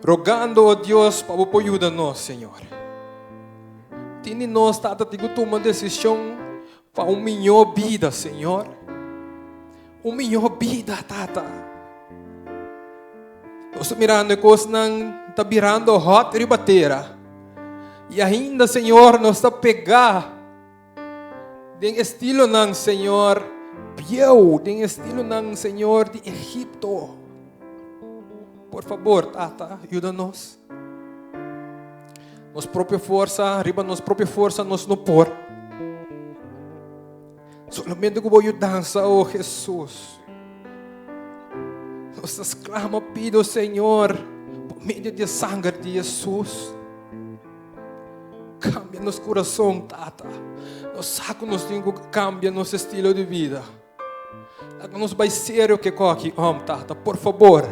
rogando a Deus para ajudar-nos, Senhor. Tini nós, Tata, tomar uma decisão para melhor vida, Senhor. Melhor vida, Tata. Nós mirando coisas não está virando hot ribateira. E ainda, Senhor, nós está pegar den estilo ng Senhor Piau, den estilo ng Senhor de Egipto. Por favor, Tata, ajuda-nos. Nos própria força, arriba nos própria força, nos no por. Solamente com a dança, oh Jesus. Nos exclama, pido, Senhor, por meio de sangue de Jesus. Cambia nos coração, Tata. Nos saco nos dingo, cambia nosso estilo de vida. Nos vai sério que coque, Tata, por favor.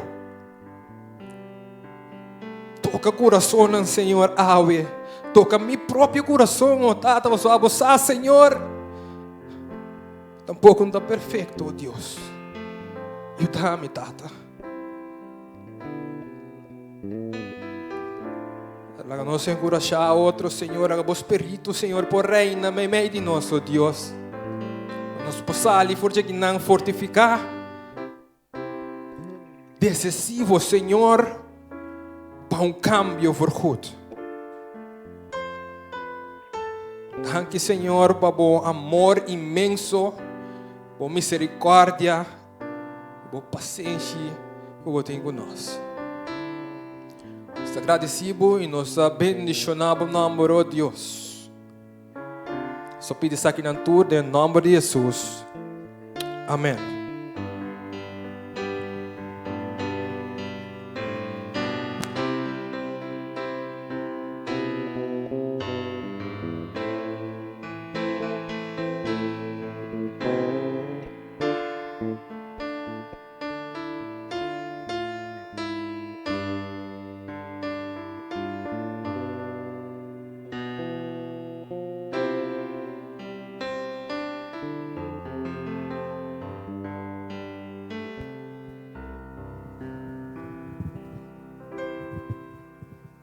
Toca o coração, Senhor, ave. Toca meu próprio coração, oh Tata, você abusar, Senhor. Tampouco não está perfeito, oh Deus. Ajuda-me, Tata. Laga nos encorajar outro, Senhor, a vos Espírito, Senhor, por reina me meio de nós, oh Deus. Nos possali, forte que não fortificar. Decisivo, Senhor, para cambio for goed. Danke, Senhor, para o amor imenso, por misericórdia, por paciência que você tem conosco. Estamos agradecidos e nos abençoamos no nome de Deus. Só pedimos aqui na tour, em nome de Jesus. Amém.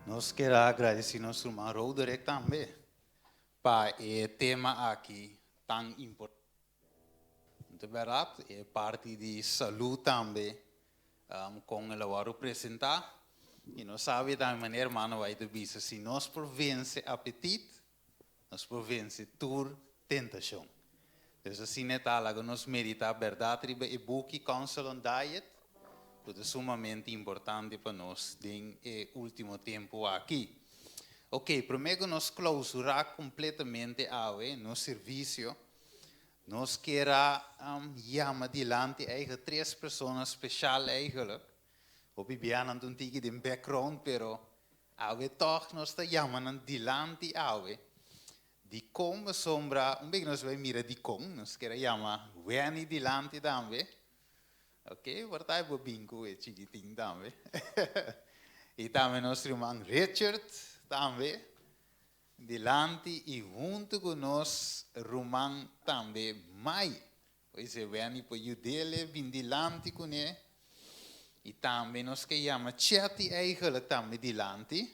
Nós queremos agradecer nosso irmão Roderick também para o tema aqui tão importante. De verdade, é parte de saúde também, com ele vai representar. E nós sabemos da maneira que vai dizer, se nós provence apetite, nós provence toda tentação. Então, assim, nós medita a verdade, e book Counsel on Diet, é sumamente importante para nós no último tempo aqui. Ok, primeiro nós clausurar completamente a nosso serviço. Nos kera jama dilante eigen 3 personen speciaal eigenlijk. Op die bianan toen tiki de background pero awe toch nos te jaman dilante awe. Die kom sombra, beetje nos wij mira die kom, nos kera jama weni dilante damwe. Oké, wat hij bo bingo e chigi ting damwe. E também nosso irmão Richard também dilante e junto com nós irmão também Mai, pois é vem para Judele vim dilante com ele e também nós que chama Chetty eigenlijk também dilante,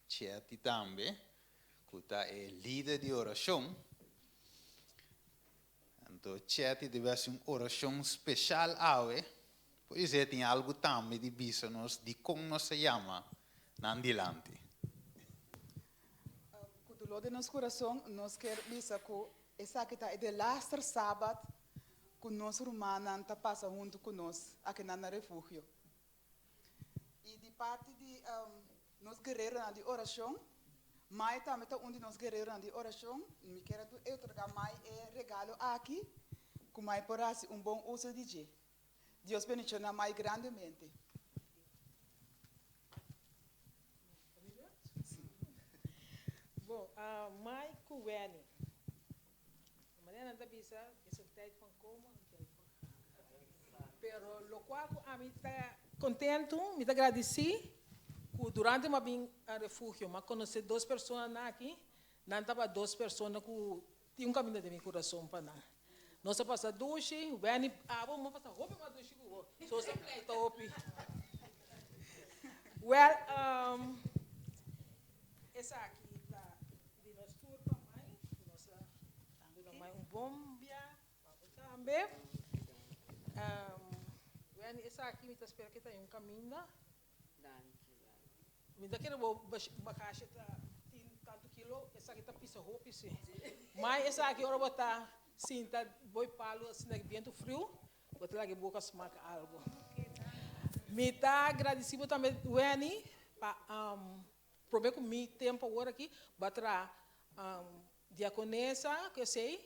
Chetty também, que é líder de oração. Então Chetty deve ser uma oração especial ao Pois é, tem algo também de bisa nos de como se chama nandilante. Com o de nosso coração, nós queremos bisa que essa que está é de last sábado, que nós romana está passa junto com nós aqui na refúgio. E de parte de nós guerreiros na de oração, mas também está onde nós guerreiros na de oração, me quero eu tragar mais regalo aqui, com mais por assim bom uso de dia. Deus bendiga mais grandemente. Bom, mai kuweni. Maria não bisa esse tempo com como, pero lo qual a mim está contento, me está agradecido, que durante uma bem a refúgio, mas conheci 2 pessoas aqui, não estava 2 pessoas que tinham caminho de meu coração para nós. Nós passa duche, o Benny, vamos passar roupa para duche, só se pleita roupa. Well, essa aqui está de nós tour para mãe, nossa, mãe bom dia, também. Well, essa aqui me está esperando que tem caminho. Me dá que eu vou baixar tanto quilo, essa aqui está pisa roupa sim. Mas essa aqui eu vou botar sim, tá boi palo assim, vento frio, vou ter lá que boca smaca algo. Me tá agradecido também, Wenny, para prover com meu tempo agora aqui, batra diaconesa, que eu sei,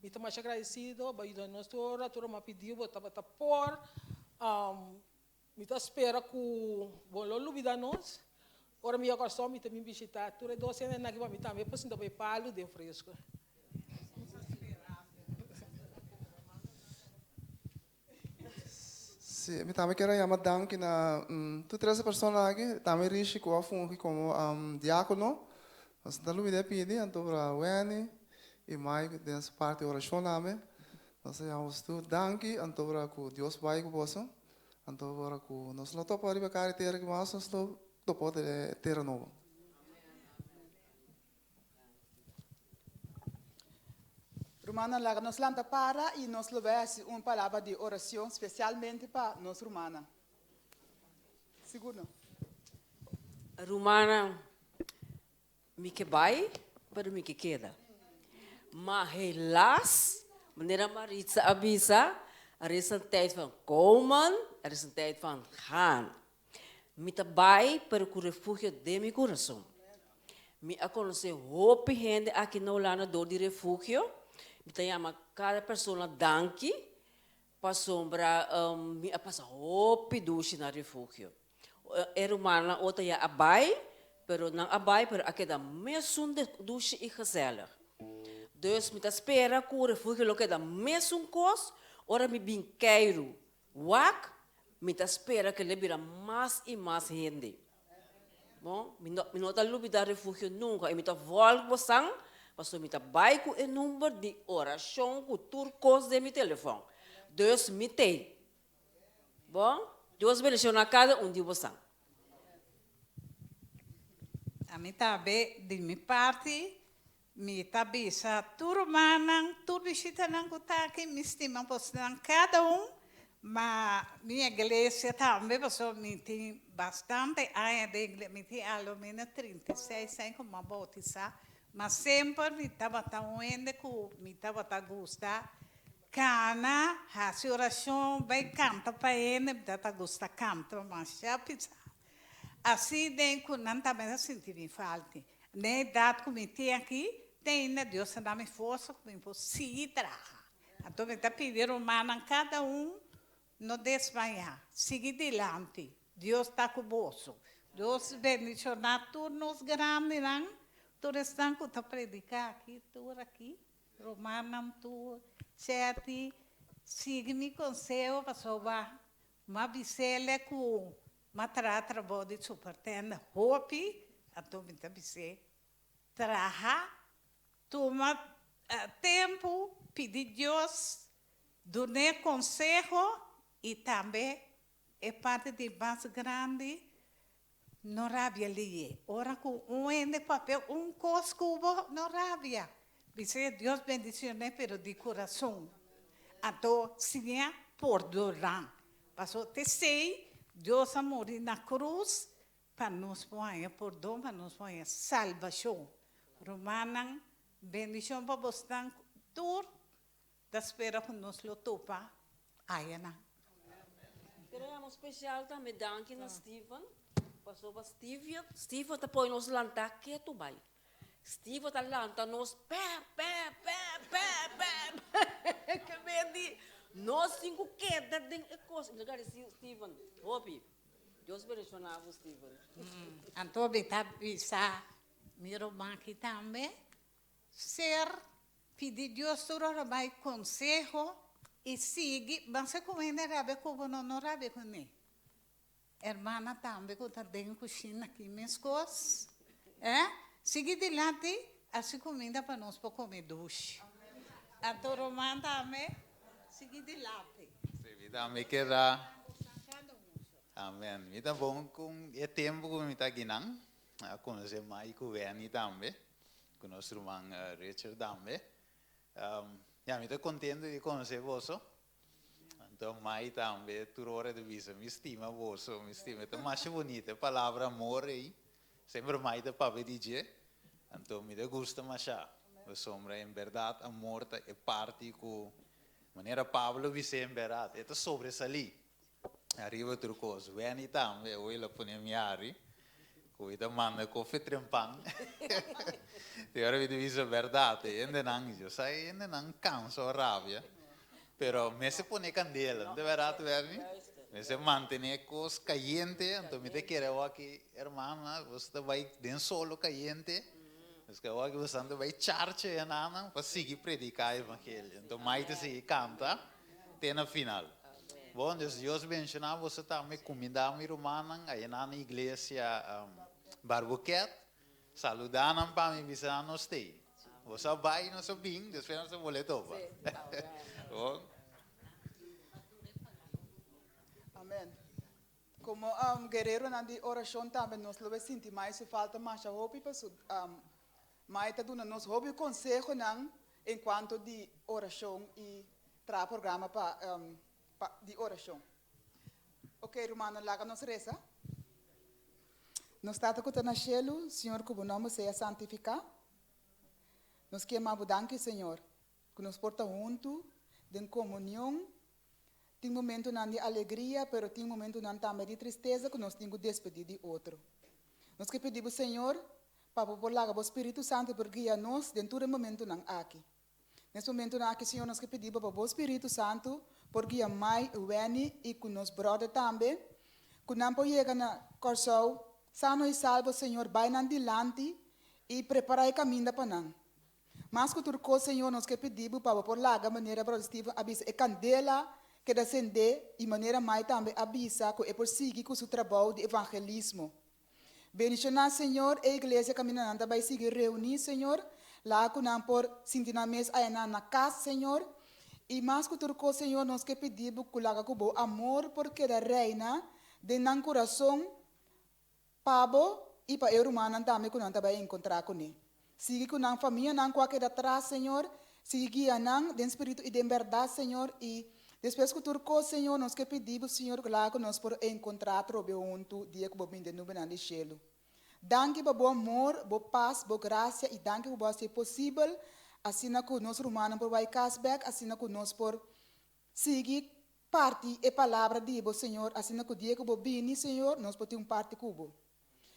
me tá mais agradecido, vai ajudar nós toda, toda me pediu, vou tá por, me tá espera que vou lá lubida nós, ora me agora só me tá me visitar, toda 12 anos aqui vai me também, depois ainda vai palo de fresco. Sì, mi tamo che era danki na tutte le persone che tamo riesci qua fungi come diacono. Mas da lui de pidi anto pra Weni e mai dessa parte oração name. Nós chamamos tu danki anto pra ku Deus vai ku posso. Anto pra ku nós não topa riba cari ter que mas nós topo de ter novo. Romana, lá nos lanta para e nos levamos uma palavra de oração, especialmente para nós romana. Seguro? Romana, me que vai, para me que queda. Mas, helaas, meneer Maritza avisa, is een tijd van komen, is een tijd van gaan. Me vai para o refúgio de meu coração. Me a conhecer hope gente aqui no lado do refúgio. Me chama cada pessoa danke para sombra me a passar hope duche na refúgio. Humana outra ja abai, pero não abai, pero aqui da mesmo de duche e gezellig. Dus me espera que o refúgio lo que da mesmo cos, ora me bin queiro, wak, me espera que le vira mais e mais gente. Bom, me não tá lubida refúgio nunca, e me tá volta sang. Pastor, me vai com o número de oração com turcos de meu telefone. Deus me tem. Bom, Deus bendiga na cada de vocês. A mim também, de minha parte, me também, sa turmanang, turbisita nang kutaki, me estima postan cada mas minha igreja também, pastor, me tem bastante, a igreja me tem ao menos 36 anos como bautizar. Mas sempre me estava tão me estava tão gostar. Cana, a oração vai cantar para ele, me estava gostar cantar, mas já pensava. Assim, nem que não também senti me falta. Nem dado que me tem aqui, tem, Deus se dá-me força, me seguir trabalhar. Então, me está pedindo, a cada não desmaiar, seguir adiante. Deus está com você. Deus bendicionar todos os grandes, não? Todos estão que estão predicar aqui, tudo aqui. Romana, tu, Sete, siga-me conselho para sobar. Uma bicela com uma trabalho de supertenda, hope, então me está bicela. Traha, toma tempo, pedir Deus, dar conselho e também é parte de mais grande, não rabia ali. Ora com de papel, coscubo, não rabia. Dice Deus bendicione, pero de coração. Então, sim, por dorar. Passou te sei, Deus a morrer na cruz, para nos pôr por dom, para nos pôr salvação. Romana, bendição para você, tur, da espera que nos lo topa, ayana. Queremos especial também, danke na Steven. Passou para Steven. Steven está põe nos lantar, que tu vai? Steven está lanta nos pé. Que medo. Nós cinco queda de coisa. Lugar Steven. Hopi. Deus bendicionava Steven. Então, está bisa, meu irmão aqui também, ser, pedir Deus todo vai conselho e seguir, você comendo rabe como não rabe com ele. Irmã também que está dentro da cozinha aqui, minhas coisas. Siga adiante, assim comida para nós para comer doce. A tua irmã também, siga adiante. Se também queda. Amém. Me dá bom com o tempo que me está guinando. Conhecer mais com o Veni também. Com o nosso irmão Richard também. Me estou contente de conhecer você. Então, mais também, tu hora de vista, me estima você, me estima. Então, mais bonita, a palavra amor aí. Sempre mais de papai dizer. Então, me gusta mais. O sombra, em verdade, amor é parte com maneira Pablo disse em verdade. É sobressalir. Arriva tudo coisa. Vem também, eu ia pôr minha área. Cuida manda café trempang. Agora me diz a verdade. Ainda não, eu sei, ainda não canso a rabia. Pero me se pone candela, de verdade, Veni. Me se mantém coisa caliente. Então me te quero aqui, irmã, você vai dentro solo caliente. Mas que agora você vai charge e nada para seguir predicar o evangelho. Então mais te seguir canta, tem na final. Bom, Deus bendicionar você também convidar minha irmã aí na igreja Barbuquet, saludando para me visitar no stay. Você vai no seu bem, depois você vai topa. Amém. Como guerreiro na de oração também nós lo sentir mais se falta mais a hobby para mais tá dando nos hobby conselho não enquanto de oração e tra programa para de oração. Ok, irmão, laga nos reza. Nós está com o cielo, Senhor, que o nome seja santificado. Nós queremos danke, Senhor, que nos porta junto, em comunhão. Tem momento de alegria, pero tem momento também de tristeza, que nós temos que despedir de outro. Nós que pedimos, Senhor, para o Espírito Santo, por guiar-nos dentro do momento aqui. Nesse momento aqui, Senhor, nós que pedimos para o Espírito Santo, por guiar mais o Veni e com nos brother também, que não pode chegar na corção, sano e salvo, Senhor, vai adiante e preparar o caminho para nós. Mas que tu, Senhor, nós que pedimos para por lá, de maneira produtiva, avisa a candela que descende e maneira mais também avisa que é por seguir com o seu trabalho de evangelismo. Bendicionar, Senhor, a igreja caminhando vai seguir reunir, Senhor, lá que não por sentir na mesa aí na casa, Senhor. E mais que tu, Senhor, nós que pedimos que lá que o amor porque da reina de nan coração Pabo e para o humano também que não vai encontrar com ele. Siga com a família, não qualquer atrás, Senhor. Siga não de espírito e de verdade, Senhor. E depois que tu, Senhor, nós que pedimos, Senhor, lá que nós por encontrar trobe junto dia que vamos no benan de cielo. Danke por bom amor, boa paz, boa graça e danke por ser possível. Assim que nós humanos por vai casback, assim que nós por seguir parte e palavra de Deus, Senhor. Assim que o dia que vamos vir, Senhor, nós podemos parte cubo.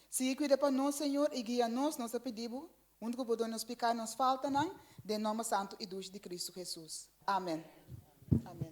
Se cuida para nós, Senhor, e guia-nos, nós pedimos, Onde que podemos pecar nos falta, não? De nome santo e luz de Cristo Jesus. Amém. Amém.